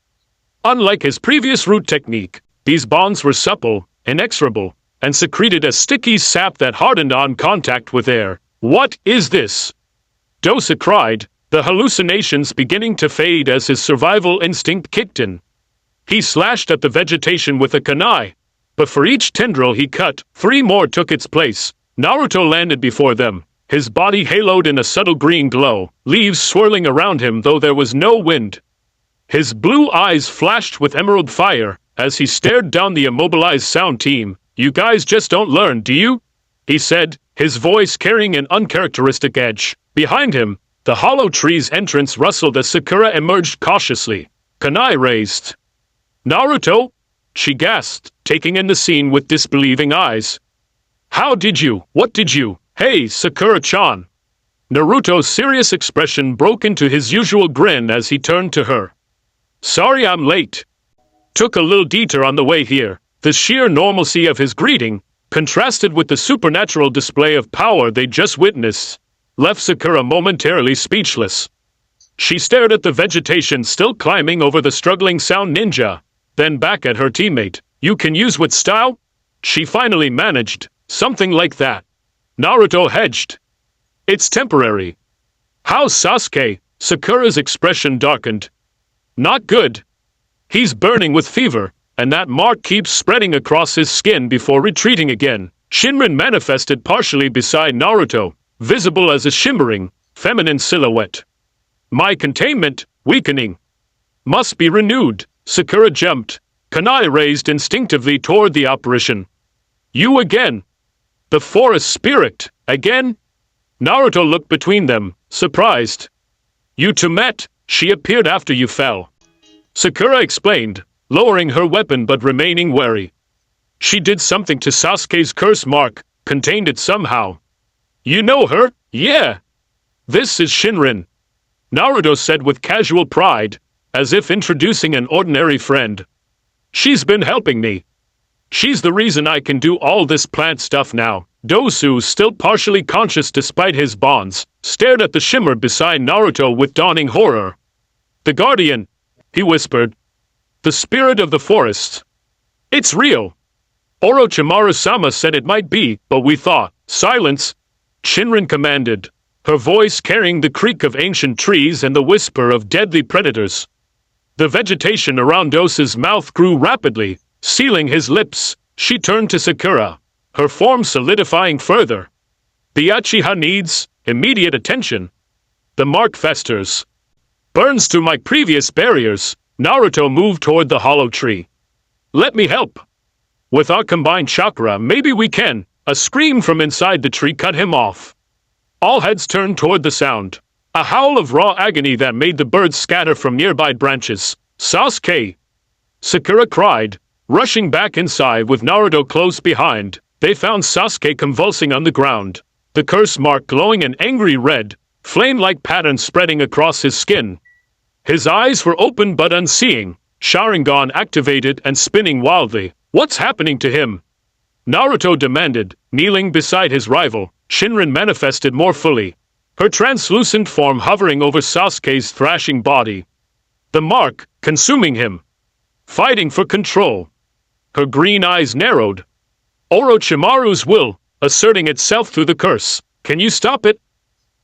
B: Unlike his previous root technique, these bonds were supple, inexorable, and secreted a sticky sap that hardened on contact with air. What is this? Dosa cried, the hallucinations beginning to fade as his survival instinct kicked in. He slashed at the vegetation with a kunai, but for each tendril he cut, 3 more took its place. Naruto landed before them, his body haloed in a subtle green glow, leaves swirling around him though there was no wind. His blue eyes flashed with emerald fire as he stared down the immobilized sound team. "You guys just don't learn, do you?" he said, his voice carrying an uncharacteristic edge. Behind him, the hollow tree's entrance rustled as Sakura emerged cautiously, kunai raised. "Naruto?" she gasped, taking in the scene with disbelieving eyes. What did you? Hey, Sakura-chan." Naruto's serious expression broke into his usual grin as he turned to her. "Sorry I'm late. Took a little detour on the way here." The sheer normalcy of his greeting, contrasted with the supernatural display of power they just witnessed, left Sakura momentarily speechless. She stared at the vegetation still climbing over the struggling sound ninja, then back at her teammate. "You can use with style?" She finally managed. "Something like that." Naruto hedged. "It's temporary." "How's Sasuke?" Sakura's expression darkened. "Not good. He's burning with fever, and that mark keeps spreading across his skin before retreating again." Shinrin manifested partially beside Naruto, visible as a shimmering, feminine silhouette. "My containment, weakening. Must be renewed." Sakura jumped, kunai raised instinctively toward the apparition. "You again? The forest spirit, again?" Naruto looked between them, surprised. "You two met. She appeared after you fell." Sakura explained, lowering her weapon but remaining wary. "She did something to Sasuke's curse mark, contained it somehow." "You know her?" "Yeah. This is Shinrin," Naruto said with casual pride, as if introducing an ordinary friend. "She's been helping me. She's the reason I can do all this plant stuff now." Dosu, still partially conscious despite his bonds, stared at the shimmer beside Naruto with dawning horror. "The Guardian," he whispered. "The spirit of the forest. It's real. Orochimaru-sama said it might be, but we thought." "Silence," Shinrin commanded, her voice carrying the creak of ancient trees and the whisper of deadly predators. The vegetation around Dosu's mouth grew rapidly, sealing his lips. She turned to Sakura, her form solidifying further. "The Uchiha needs immediate attention. The mark festers. Burns through my previous barriers." Naruto moved toward the hollow tree. "Let me help. With our combined chakra, maybe we can." A scream from inside the tree cut him off. All heads turned toward the sound. A howl of raw agony that made the birds scatter from nearby branches. "Sasuke!" Sakura cried, rushing back inside with Naruto close behind. They found Sasuke convulsing on the ground, the curse mark glowing an angry red, flame-like pattern spreading across his skin. His eyes were open but unseeing, Sharingan activated and spinning wildly. "What's happening to him?" Naruto demanded, kneeling beside his rival. Shinrin manifested more fully, her translucent form hovering over Sasuke's thrashing body. The mark, consuming him. Fighting for control. Her green eyes narrowed. Orochimaru's will, asserting itself through the curse. "Can you stop it?"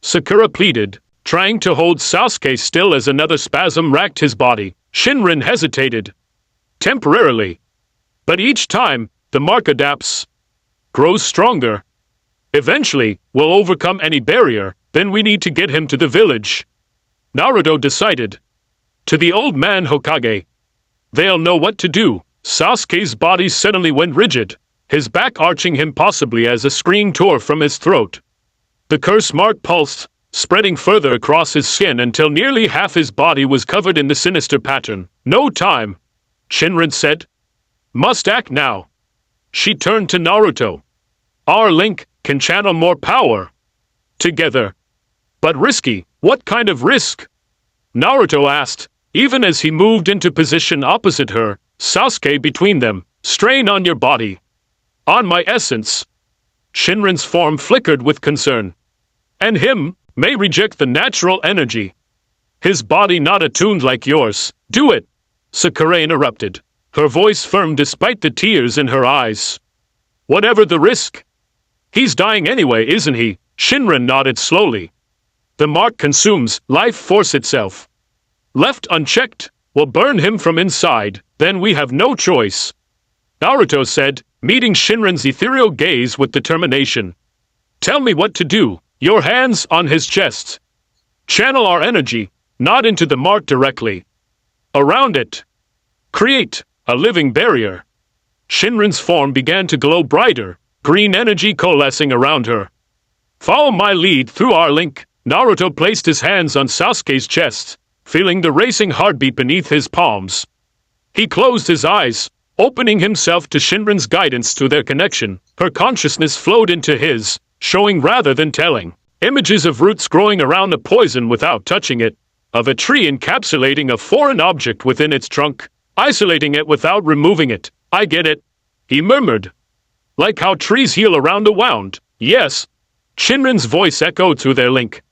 B: Sakura pleaded, trying to hold Sasuke still as another spasm racked his body. Shinrin hesitated. "Temporarily. But each time, the mark adapts. Grows stronger. Eventually, we'll overcome any barrier, then we need to get him to the village." Naruto decided. "To the old man Hokage. They'll know what to do." Sasuke's body suddenly went rigid, his back arching him possibly as a scream tore from his throat. The curse mark pulsed, spreading further across his skin until nearly half his body was covered in the sinister pattern. "No time," Shinrin said. "Must act now." She turned to Naruto. "Our link can channel more power. Together. But risky. What kind of risk?" Naruto asked, even as he moved into position opposite her, Sasuke between them. "Strain on your body." "On my essence." Shinrin's form flickered with concern. "And him may reject the natural energy. His body not attuned like yours." "Do it," Sakura interrupted, her voice firm despite the tears in her eyes. "Whatever the risk." "He's dying anyway, isn't he?" Shinrin nodded slowly. "The mark consumes life force itself. Left unchecked, will burn him from inside, then we have no choice. Naruto said, meeting Shinran's ethereal gaze with determination. Tell me what to do. Your hands on his chest. Channel our energy, not into the mark directly. Around it. Create a living barrier. Shinran's form began to glow brighter, green energy coalescing around her. Follow my lead through our link. Naruto placed his hands on Sasuke's chest, feeling the racing heartbeat beneath his palms. He closed his eyes, opening himself to Shinran's guidance through their connection. Her consciousness flowed into his, showing rather than telling. Images of roots growing around the poison without touching it, of a tree encapsulating a foreign object within its trunk, isolating it without removing it. I get it, he murmured. Like how trees heal around a wound. Yes. Shinran's voice echoed through their link.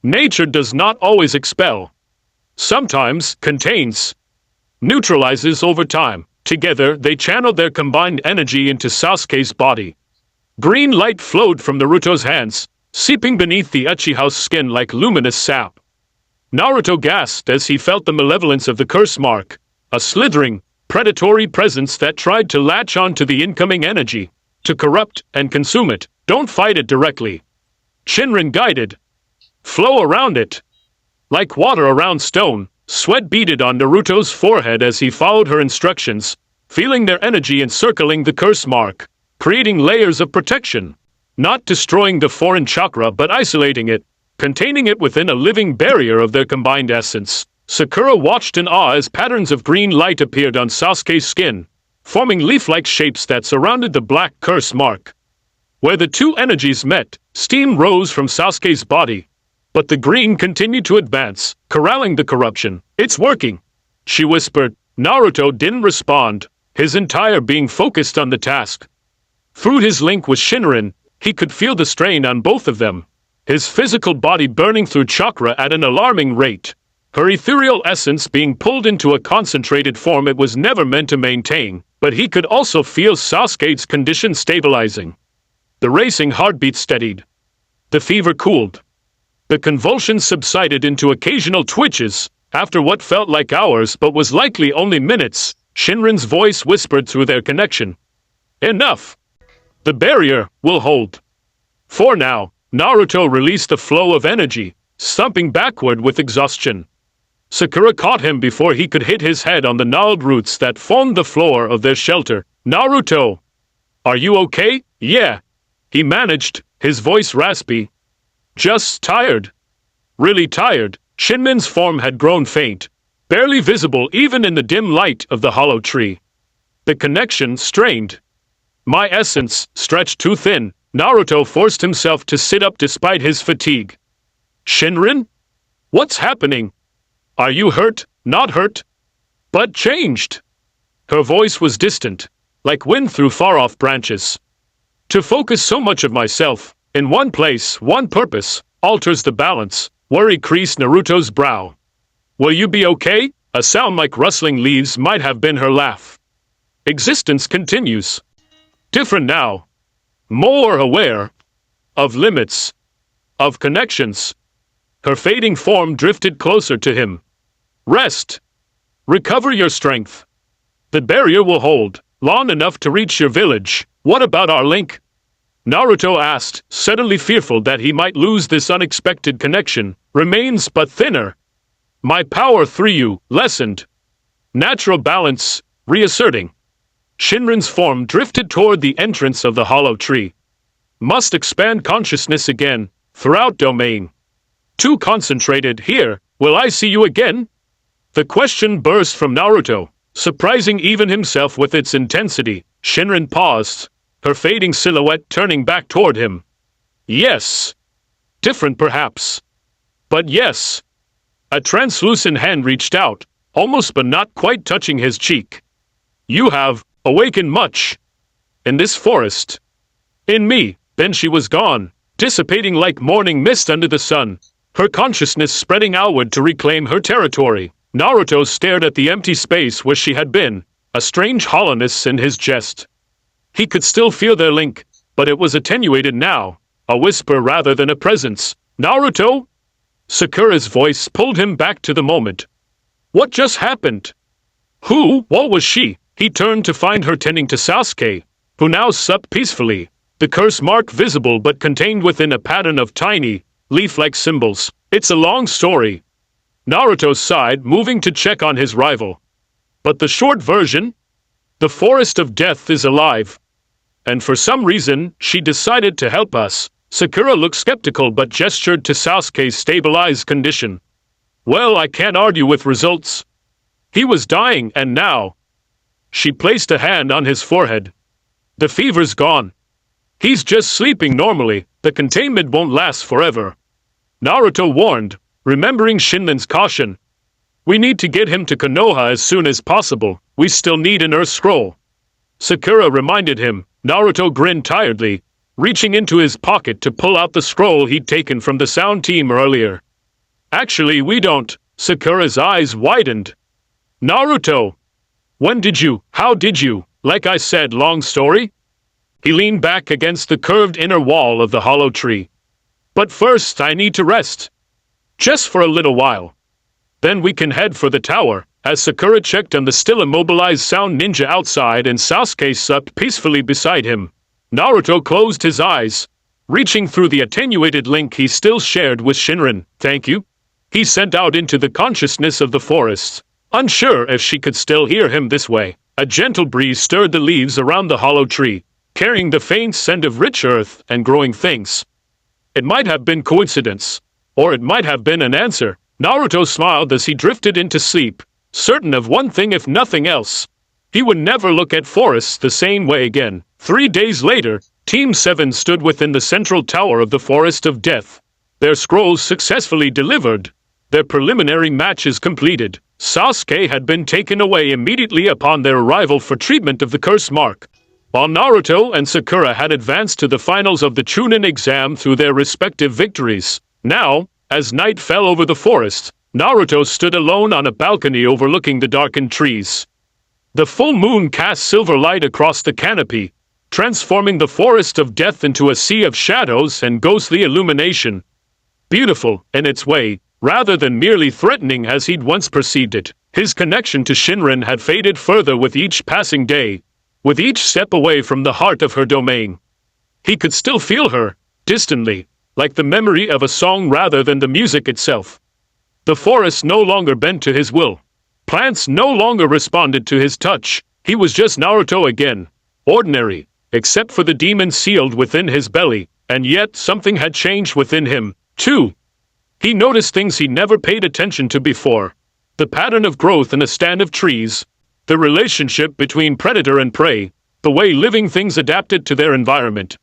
B: Nature does not always expel. Sometimes contains. Neutralizes over time. Together, they channeled their combined energy into Sasuke's body. Green light flowed from Naruto's hands, seeping beneath the Uchiha's skin like luminous sap. Naruto gasped as he felt the malevolence of the curse mark, a slithering, predatory presence that tried to latch onto the incoming energy, to corrupt and consume it. Don't fight it directly. Shinran guided. Flow around it. Like water around stone, sweat beaded on Naruto's forehead as he followed her instructions, feeling their energy encircling the curse mark, creating layers of protection. Not destroying the foreign chakra but isolating it, containing it within a living barrier of their combined essence. Sakura watched in awe as patterns of green light appeared on Sasuke's skin, forming leaf-like shapes that surrounded the black curse mark. Where the two energies met, steam rose from Sasuke's body, but the green continued to advance, corralling the corruption. It's working, she whispered. Naruto didn't respond, his entire being focused on the task. Through his link with Shinran, he could feel the strain on both of them, his physical body burning through chakra at an alarming rate, her ethereal essence being pulled into a concentrated form it was never meant to maintain, but he could also feel Sasuke's condition stabilizing. The racing heartbeat steadied. The fever cooled. The convulsions subsided into occasional twitches. After what felt like hours but was likely only minutes, Shinran's voice whispered through their connection. Enough! The barrier will hold. For now, Naruto released the flow of energy, stumping backward with exhaustion. Sakura caught him before he could hit his head on the gnarled roots that formed the floor of their shelter. Naruto! Are you okay? Yeah. He managed, his voice raspy. Just tired. Really tired. Shinran's form had grown faint, barely visible even in the dim light of the hollow tree. The connection strained. My essence stretched too thin. Naruto forced himself to sit up despite his fatigue. Shinran? What's happening? Are you hurt? Not hurt? But changed. Her voice was distant, like wind through far-off branches. To focus so much of myself in one place, one purpose, alters the balance. Worry creased Naruto's brow. Will you be okay? A sound like rustling leaves might have been her laugh. Existence continues. Different now. More aware. Of limits. Of connections. Her fading form drifted closer to him. Rest. Recover your strength. The barrier will hold, long enough to reach your village. What about our link? Naruto asked, suddenly fearful that he might lose this unexpected connection. Remains but thinner. My power through you, lessened. Natural balance, reasserting. Shinran's form drifted toward the entrance of the hollow tree. Must expand consciousness again, throughout domain. Too concentrated here, will I see you again? The question burst from Naruto, surprising even himself with its intensity. Shinran paused, her fading silhouette turning back toward him. Yes. Different perhaps. But yes. A translucent hand reached out, almost but not quite touching his cheek. You have awakened much. In this forest. In me. Then she was gone, dissipating like morning mist under the sun, her consciousness spreading outward to reclaim her territory. Naruto stared at the empty space where she had been, a strange hollowness in his chest. He could still feel their link, but it was attenuated now, a whisper rather than a presence. Naruto? Sakura's voice pulled him back to the moment. What just happened? What was she? He turned to find her tending to Sasuke, who now supped peacefully, the curse mark visible but contained within a pattern of tiny, leaf-like symbols. It's a long story. Naruto sighed, moving to check on his rival. But the short version? The Forest of Death is alive. And for some reason, she decided to help us. Sakura looked skeptical but gestured to Sasuke's stabilized condition. Well, I can't argue with results. He was dying, and now... She placed a hand on his forehead. The fever's gone. He's just sleeping normally. The containment won't last forever. Naruto warned, remembering Shinran's caution. We need to get him to Konoha as soon as possible. We still need an Earth Scroll. Sakura reminded him. Naruto grinned tiredly, reaching into his pocket to pull out the scroll he'd taken from the sound team earlier. Actually, we don't. Sakura's eyes widened. Naruto! How did you? Like I said, long story? He leaned back against the curved inner wall of the hollow tree. But first, I need to rest. Just for a little while. Then we can head for the tower. As Sakura checked on the still immobilized sound ninja outside and Sasuke supped peacefully beside him, Naruto closed his eyes, reaching through the attenuated link he still shared with Shinran. Thank you. He sent out into the consciousness of the forest. Unsure if she could still hear him this way, a gentle breeze stirred the leaves around the hollow tree, carrying the faint scent of rich earth and growing things. It might have been coincidence, or it might have been an answer. Naruto smiled as he drifted into sleep, certain of one thing if nothing else. He would never look at forests the same way again. 3 days later, Team 7 stood within the central tower of the Forest of Death. Their scrolls successfully delivered. Their preliminary matches completed. Sasuke had been taken away immediately upon their arrival for treatment of the curse mark, while Naruto and Sakura had advanced to the finals of the Chunin exam through their respective victories. Now, as night fell over the forest, Naruto stood alone on a balcony overlooking the darkened trees. The full moon cast silver light across the canopy, transforming the Forest of Death into a sea of shadows and ghostly illumination. Beautiful, in its way, rather than merely threatening as he'd once perceived it. His connection to Shinran had faded further with each passing day, with each step away from the heart of her domain. He could still feel her, distantly, like the memory of a song rather than the music itself. The forest no longer bent to his will. Plants no longer responded to his touch. He was just Naruto again, ordinary, except for the demon sealed within his belly, and yet something had changed within him, too. He noticed things he'd never paid attention to before. The pattern of growth in a stand of trees, the relationship between predator and prey, the way living things adapted to their environment.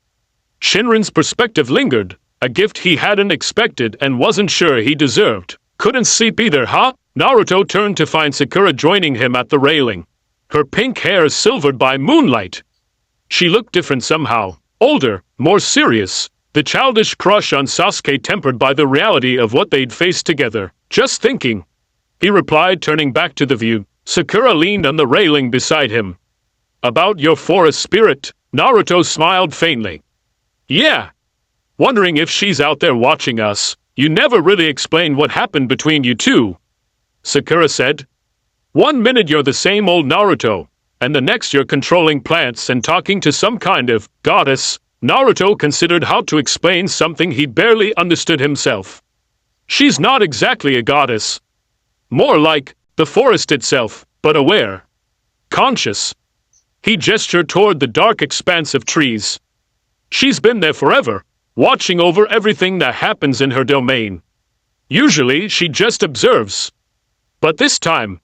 B: Shinran's perspective lingered, a gift he hadn't expected and wasn't sure he deserved. Couldn't sleep either, huh? Naruto turned to find Sakura joining him at the railing. Her pink hair silvered by moonlight. She looked different somehow, older, more serious. The childish crush on Sasuke tempered by the reality of what they'd faced together. Just thinking, he replied, turning back to the view. Sakura leaned on the railing beside him. About your forest spirit? Naruto smiled faintly. Yeah. Wondering if she's out there watching us. You never really explained what happened between you two, Sakura said. 1 minute you're the same old Naruto, and the next you're controlling plants and talking to some kind of goddess. Naruto considered how to explain something he barely understood himself. She's not exactly a goddess. More like the forest itself, but aware. Conscious. He gestured toward the dark expanse of trees. She's been there forever, watching over everything that happens in her domain. Usually, she just observes. But this time,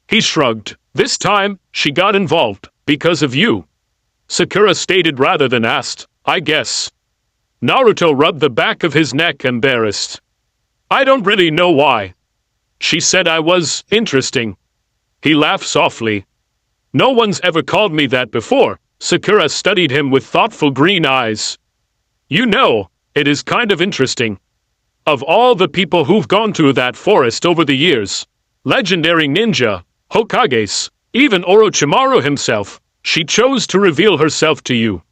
B: he shrugged. This time, she got involved, because of you. Sakura stated rather than asked, I guess. Naruto rubbed the back of his neck, embarrassed. I don't really know why. She said I was interesting. He laughed softly. No one's ever called me that before. Sakura studied him with thoughtful green eyes. You know, it is kind of interesting. Of all the people who've gone through that forest over the years, legendary ninja, Hokages, even Orochimaru himself, she chose to reveal herself to you.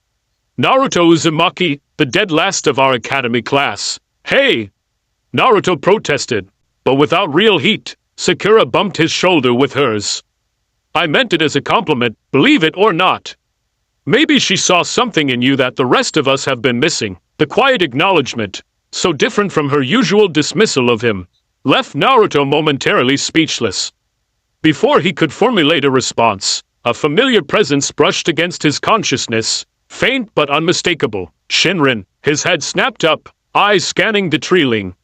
B: Naruto Uzumaki, the dead last of our academy class. Hey! Naruto protested, but without real heat. Sakura bumped his shoulder with hers. I meant it as a compliment, believe it or not. Maybe she saw something in you that the rest of us have been missing. The quiet acknowledgement, so different from her usual dismissal of him, left Naruto momentarily speechless. Before he could formulate a response, a familiar presence brushed against his consciousness, faint but unmistakable. Shinrin, his head snapped up, eyes scanning the treeling.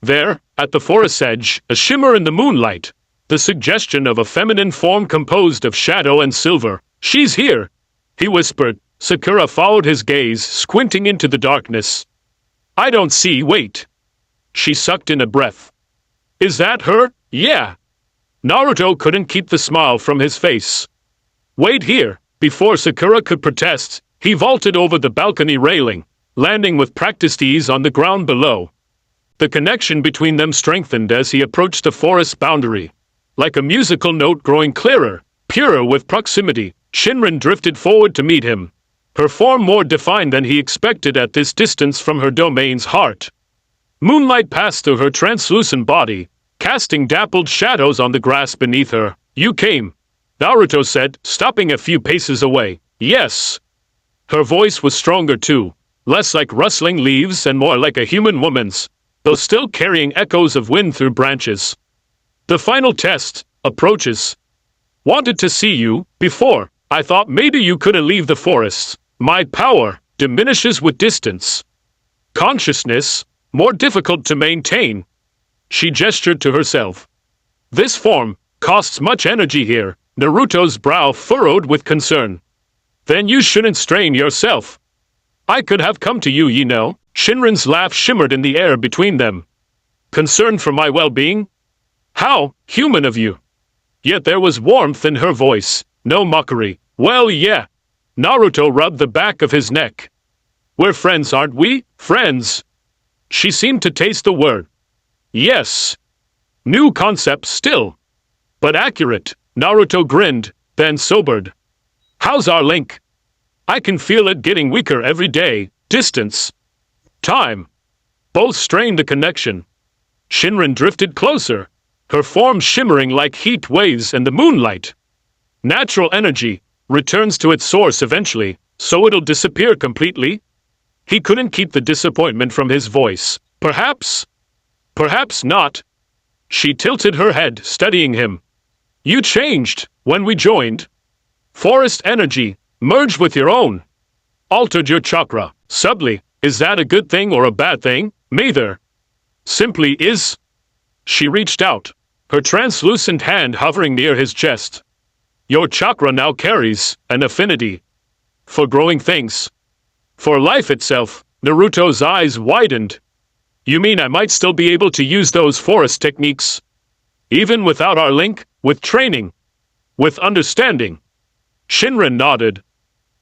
B: There, at the forest's edge, a shimmer in the moonlight, the suggestion of a feminine form composed of shadow and silver. She's here, he whispered. Sakura followed his gaze, squinting into the darkness. I don't see, wait. She sucked in a breath. Is that her? Yeah. Naruto couldn't keep the smile from his face. Wait here. Before Sakura could protest, he vaulted over the balcony railing, landing with practiced ease on the ground below. The connection between them strengthened as he approached the forest boundary. Like a musical note growing clearer, purer with proximity, Shinrin drifted forward to meet him, her form more defined than he expected at this distance from her domain's heart. Moonlight passed through her translucent body, casting dappled shadows on the grass beneath her. You came, Naruto said, stopping a few paces away. Yes. Her voice was stronger too, less like rustling leaves and more like a human woman's, though still carrying echoes of wind through branches. The final test approaches. Wanted to see you before. I thought maybe you couldn't leave the forest. My power diminishes with distance. Consciousness, more difficult to maintain. She gestured to herself. This form costs much energy here. Naruto's brow furrowed with concern. Then you shouldn't strain yourself. I could have come to you, you know. Shinrin's laugh shimmered in the air between them. Concerned for my well-being? How human of you. Yet there was warmth in her voice, no mockery. Well, yeah. Naruto rubbed the back of his neck. We're friends, aren't we? Friends. She seemed to taste the word. Yes. New concept still. But accurate. Naruto grinned, then sobered. How's our link? I can feel it getting weaker every day. Distance. Time. Both strained the connection. Shinrin drifted closer, her form shimmering like heat waves in the moonlight. Natural energy returns to its source eventually, so it'll disappear completely. He couldn't keep the disappointment from his voice. Perhaps? Perhaps not. She tilted her head, studying him. You changed when we joined. Forest energy merged with your own. Altered your chakra. Subtly. Is that a good thing or a bad thing? Neither. Simply is. She reached out, her translucent hand hovering near his chest. Your chakra now carries an affinity for growing things. For life itself. Naruto's eyes widened. You mean I might still be able to use those forest techniques? Even without our link? With training? With understanding? Shinrin nodded.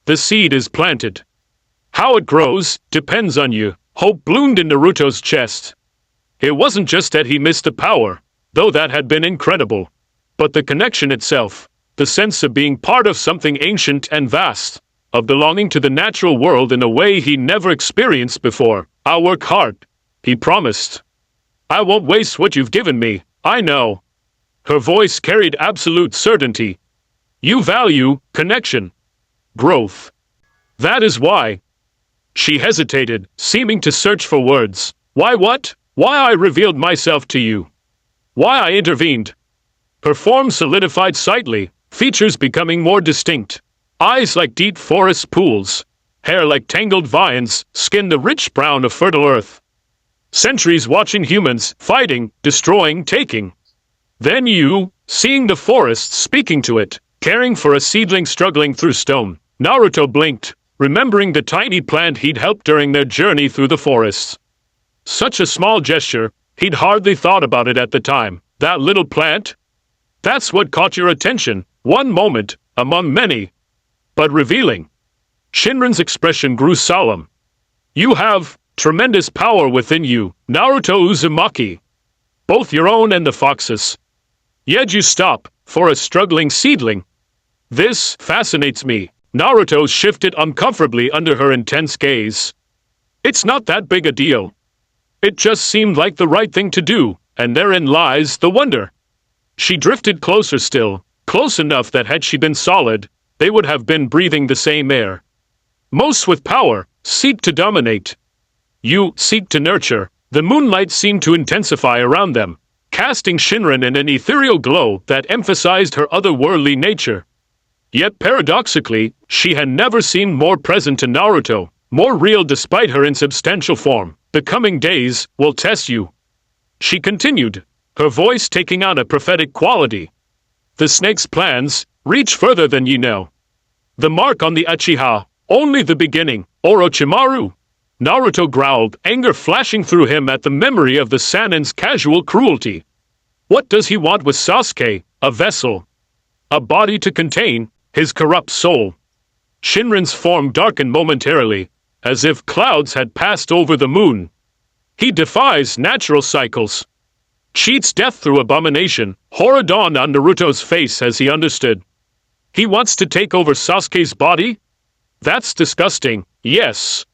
B: The seed is planted. How it grows depends on you. Hope bloomed in Naruto's chest. It wasn't just that he missed the power, though that had been incredible, but the connection itself, the sense of being part of something ancient and vast, of belonging to the natural world in a way he never experienced before. I'll work hard, he promised. I won't waste what you've given me, I know. Her voice carried absolute certainty. You value connection, growth. That is why. She hesitated, seeming to search for words. Why what? Why I revealed myself to you. Why I intervened. Her form solidified slightly, features becoming more distinct. Eyes like deep forest pools, hair like tangled vines, skin the rich brown of fertile earth. Centuries watching humans, fighting, destroying, taking. Then you, seeing the forest, speaking to it, caring for a seedling struggling through stone. Naruto blinked, remembering the tiny plant he'd helped during their journey through the forests. Such a small gesture, he'd hardly thought about it at the time. That little plant? That's what caught your attention, one moment, among many. But revealing. Shinrin's expression grew solemn. You have tremendous power within you, Naruto Uzumaki. Both your own and the fox's. Yet you stop, for a struggling seedling. This fascinates me. Naruto shifted uncomfortably under her intense gaze. It's not that big a deal. It just seemed like the right thing to do, and therein lies the wonder. She drifted closer still, close enough that had she been solid, they would have been breathing the same air. Most with power seek to dominate. You seek to nurture. The moonlight seemed to intensify around them, casting Shinran in an ethereal glow that emphasized her otherworldly nature. Yet paradoxically, she had never seemed more present to Naruto, more real despite her insubstantial form. The coming days will test you, she continued, her voice taking on a prophetic quality. The snake's plans reach further than you know. The mark on the Uchiha, only the beginning. Orochimaru. Naruto growled, anger flashing through him at the memory of the Sanin's casual cruelty. What does he want with Sasuke? A vessel. A body to contain his corrupt soul. Shinran's form darkened momentarily, as if clouds had passed over the moon. He defies natural cycles. Cheats death through abomination. Horror dawned on Naruto's face as he understood. He wants to take over Sasuke's body? That's disgusting, yes.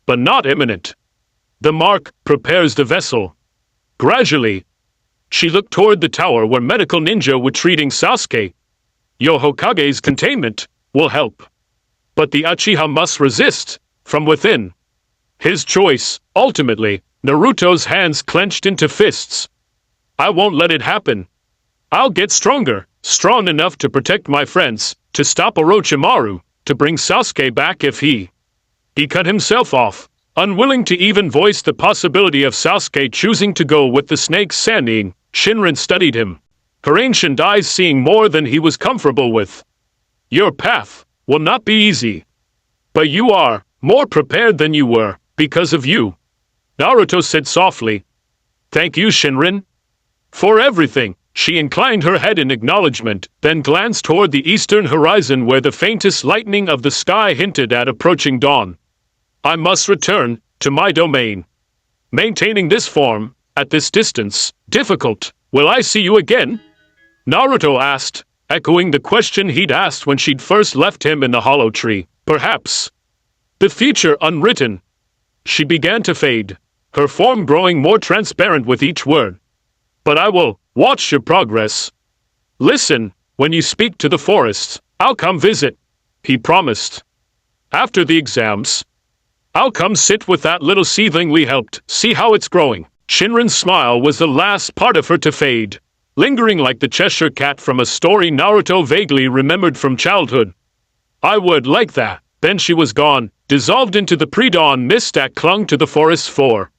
B: But not imminent. The mark prepares the vessel. Gradually, she looked toward the tower where medical ninja were treating Sasuke. Your Hokage's containment will help. But the Uchiha must resist, from within. His choice, ultimately. Naruto's hands clenched into fists. I won't let it happen. I'll get stronger, strong enough to protect my friends, to stop Orochimaru, to bring Sasuke back if he cut himself off, unwilling to even voice the possibility of Sasuke choosing to go with the snake's Sannin. Shinran studied him, her ancient eyes seeing more than he was comfortable with. Your path will not be easy. But you are more prepared than you were, because of you. Naruto said softly. Thank you, Shinran. For everything. She inclined her head in acknowledgement, then glanced toward the eastern horizon where the faintest lightening of the sky hinted at approaching dawn. I must return to my domain. Maintaining this form, at this distance, difficult. Will I see you again? Naruto asked, echoing the question he'd asked when she'd first left him in the hollow tree. Perhaps. The future unwritten. She began to fade, her form growing more transparent with each word. But I will watch your progress. Listen, when you speak to the forests, I'll come visit, he promised. After the exams, I'll come sit with that little seedling we helped, see how it's growing. Shinran's smile was the last part of her to fade, lingering like the Cheshire cat from a story Naruto vaguely remembered from childhood. I would like that. Then she was gone, dissolved into the pre-dawn mist that clung to the forest's floor.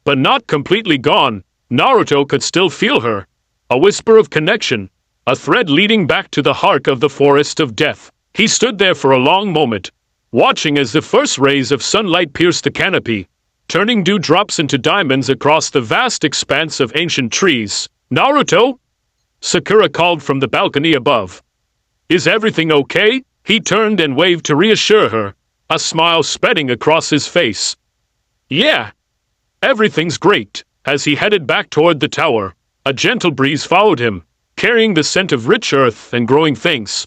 B: But not completely gone. Naruto could still feel her. A whisper of connection, a thread leading back to the heart of the forest of death. He stood there for a long moment, watching as the first rays of sunlight pierced the canopy, turning dewdrops into diamonds across the vast expanse of ancient trees. Naruto? Sakura called from the balcony above. Is everything okay? He turned and waved to reassure her, a smile spreading across his face. Yeah, everything's great. As he headed back toward the tower, a gentle breeze followed him, carrying the scent of rich earth and growing things.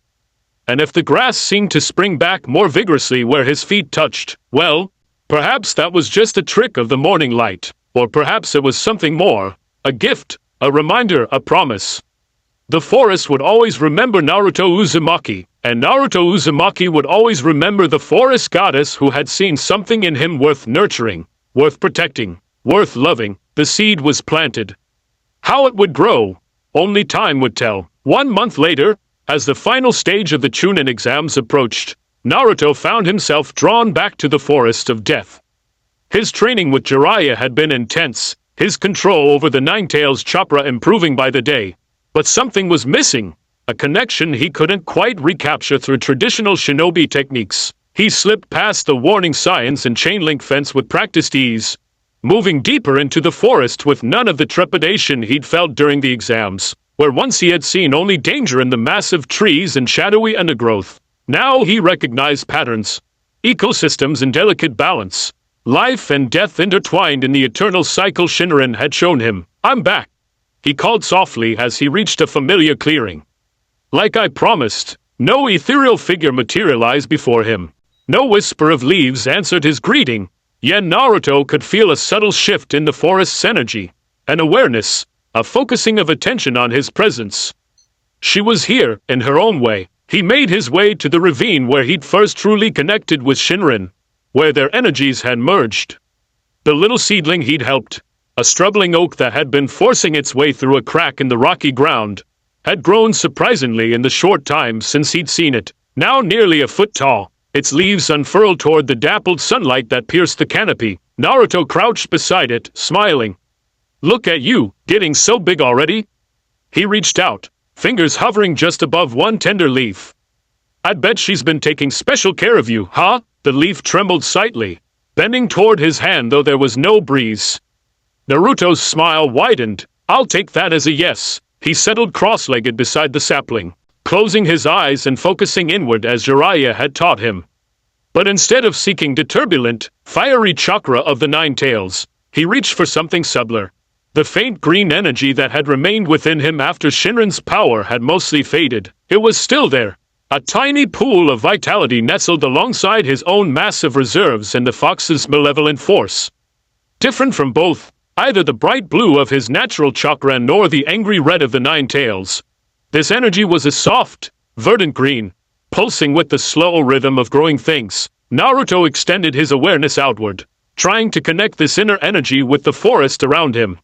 B: And if the grass seemed to spring back more vigorously where his feet touched, well, perhaps that was just a trick of the morning light, or perhaps it was something more, a gift, a reminder, a promise. The forest would always remember Naruto Uzumaki, and Naruto Uzumaki would always remember the forest goddess who had seen something in him worth nurturing, worth protecting, worth loving. The seed was planted. How it would grow, only time would tell. 1 month later, as the final stage of the Chunin exams approached, Naruto found himself drawn back to the forest of death. His training with Jiraiya had been intense, his control over the Nine-Tails chakra improving by the day. But something was missing, a connection he couldn't quite recapture through traditional shinobi techniques. He slipped past the warning signs and chain-link fence with practiced ease, moving deeper into the forest with none of the trepidation he'd felt during the exams, where once he had seen only danger in the massive trees and shadowy undergrowth. Now he recognized patterns, ecosystems in delicate balance, life and death intertwined in the eternal cycle Shinran had shown him. I'm back, he called softly as he reached a familiar clearing. Like I promised, no ethereal figure materialized before him. No whisper of leaves answered his greeting. Yet Naruto could feel a subtle shift in the forest's energy, an awareness, a focusing of attention on his presence. She was here, in her own way. He made his way to the ravine where he'd first truly connected with Shinrin, where their energies had merged. The little seedling he'd helped, a struggling oak that had been forcing its way through a crack in the rocky ground, had grown surprisingly in the short time since he'd seen it, now nearly a foot tall, its leaves unfurled toward the dappled sunlight that pierced the canopy. Naruto crouched beside it, smiling. "Look at you, getting so big already?" He reached out, fingers hovering just above one tender leaf. "I'd bet she's been taking special care of you, huh?" The leaf trembled slightly, bending toward his hand though there was no breeze. Naruto's smile widened. "I'll take that as a yes." He settled cross-legged beside the sapling, closing his eyes and focusing inward as Jiraiya had taught him. But instead of seeking the turbulent, fiery chakra of the Nine Tails, he reached for something subtler. The faint green energy that had remained within him after Shinran's power had mostly faded. It was still there, a tiny pool of vitality nestled alongside his own massive reserves and the fox's malevolent force. Different from both, either the bright blue of his natural chakra nor the angry red of the Nine Tails. This energy was a soft, verdant green, pulsing with the slow rhythm of growing things. Naruto extended his awareness outward, trying to connect this inner energy with the forest around him.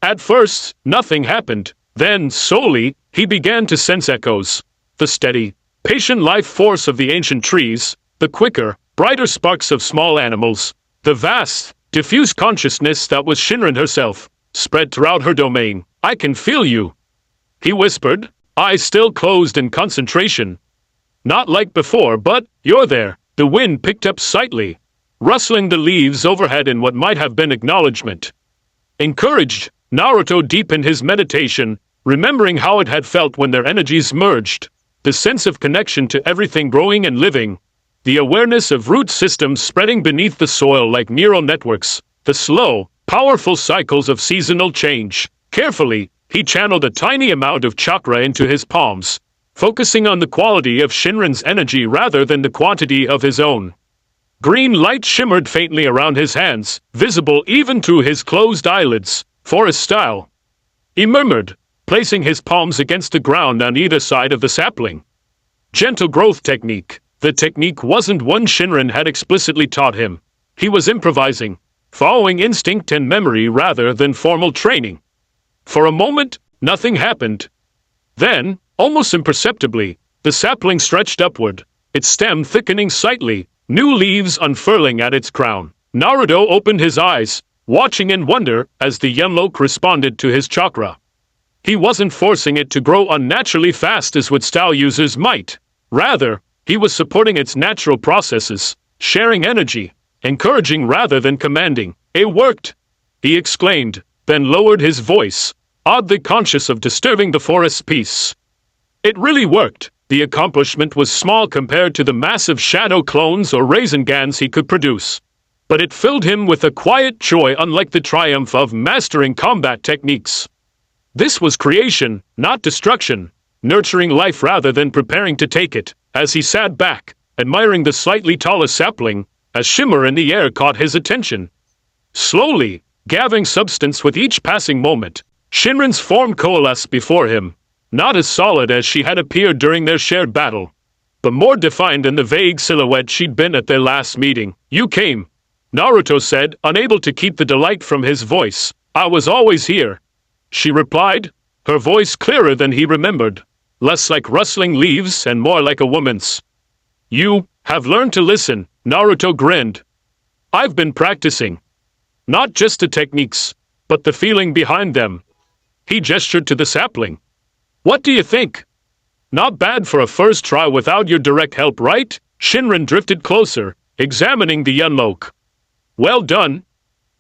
B: At first, nothing happened. Then, slowly, he began to sense echoes. The steady, patient life force of the ancient trees, the quicker, brighter sparks of small animals, the vast, diffuse consciousness that was Shinran herself, spread throughout her domain. "I can feel you," he whispered, eyes still closed in concentration. "Not like before, but you're there." The wind picked up slightly, rustling the leaves overhead in what might have been acknowledgement. Encouraged, Naruto deepened his meditation, remembering how it had felt when their energies merged, the sense of connection to everything growing and living, the awareness of root systems spreading beneath the soil like neural networks, the slow, powerful cycles of seasonal change. Carefully, he channeled a tiny amount of chakra into his palms, focusing on the quality of Shinran's energy rather than the quantity of his own. Green light shimmered faintly around his hands, visible even through his closed eyelids. "Forest style," he murmured, placing his palms against the ground on either side of the sapling. Gentle growth technique. The technique wasn't one Shinran had explicitly taught him. He was improvising, following instinct and memory rather than formal training. For a moment, nothing happened. Then, almost imperceptibly, the sapling stretched upward, its stem thickening slightly, new leaves unfurling at its crown. Naruto opened his eyes, watching in wonder as the Yunlok responded to his chakra. He wasn't forcing it to grow unnaturally fast as what style users might. Rather, he was supporting its natural processes, sharing energy, encouraging rather than commanding. "It worked!" he exclaimed, then lowered his voice, oddly conscious of disturbing the forest's peace. It really worked. The accomplishment was small compared to the massive shadow clones or Raisengans he could produce, but it filled him with a quiet joy unlike the triumph of mastering combat techniques. This was creation, not destruction, nurturing life rather than preparing to take it. As he sat back, admiring the slightly taller sapling, a shimmer in the air caught his attention. Slowly, gathering substance with each passing moment, Shinran's form coalesced before him, not as solid as she had appeared during their shared battle, but more defined in the vague silhouette she'd been at their last meeting. "You came," Naruto said, unable to keep the delight from his voice. "I was always here," she replied, her voice clearer than he remembered, less like rustling leaves and more like a woman's. "You have learned to listen," Naruto grinned. "I've been practicing. Not just the techniques, but the feeling behind them." He gestured to the sapling. "What do you think? Not bad for a first try without your direct help, right?" Shinran drifted closer, examining the Yunlok. "Well done.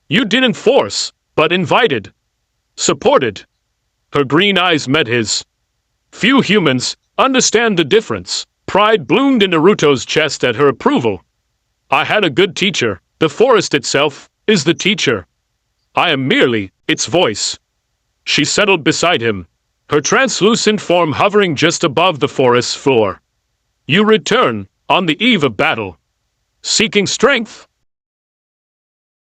B: You didn't force, but invited. Supported." Her green eyes met his. Few humans understand the difference. Pride bloomed in Naruto's chest at her approval. "I had a good teacher. The forest itself is the teacher. I am merely its voice." She settled beside him, her translucent form hovering just above the forest's floor. "You return on the eve of battle, seeking strength?"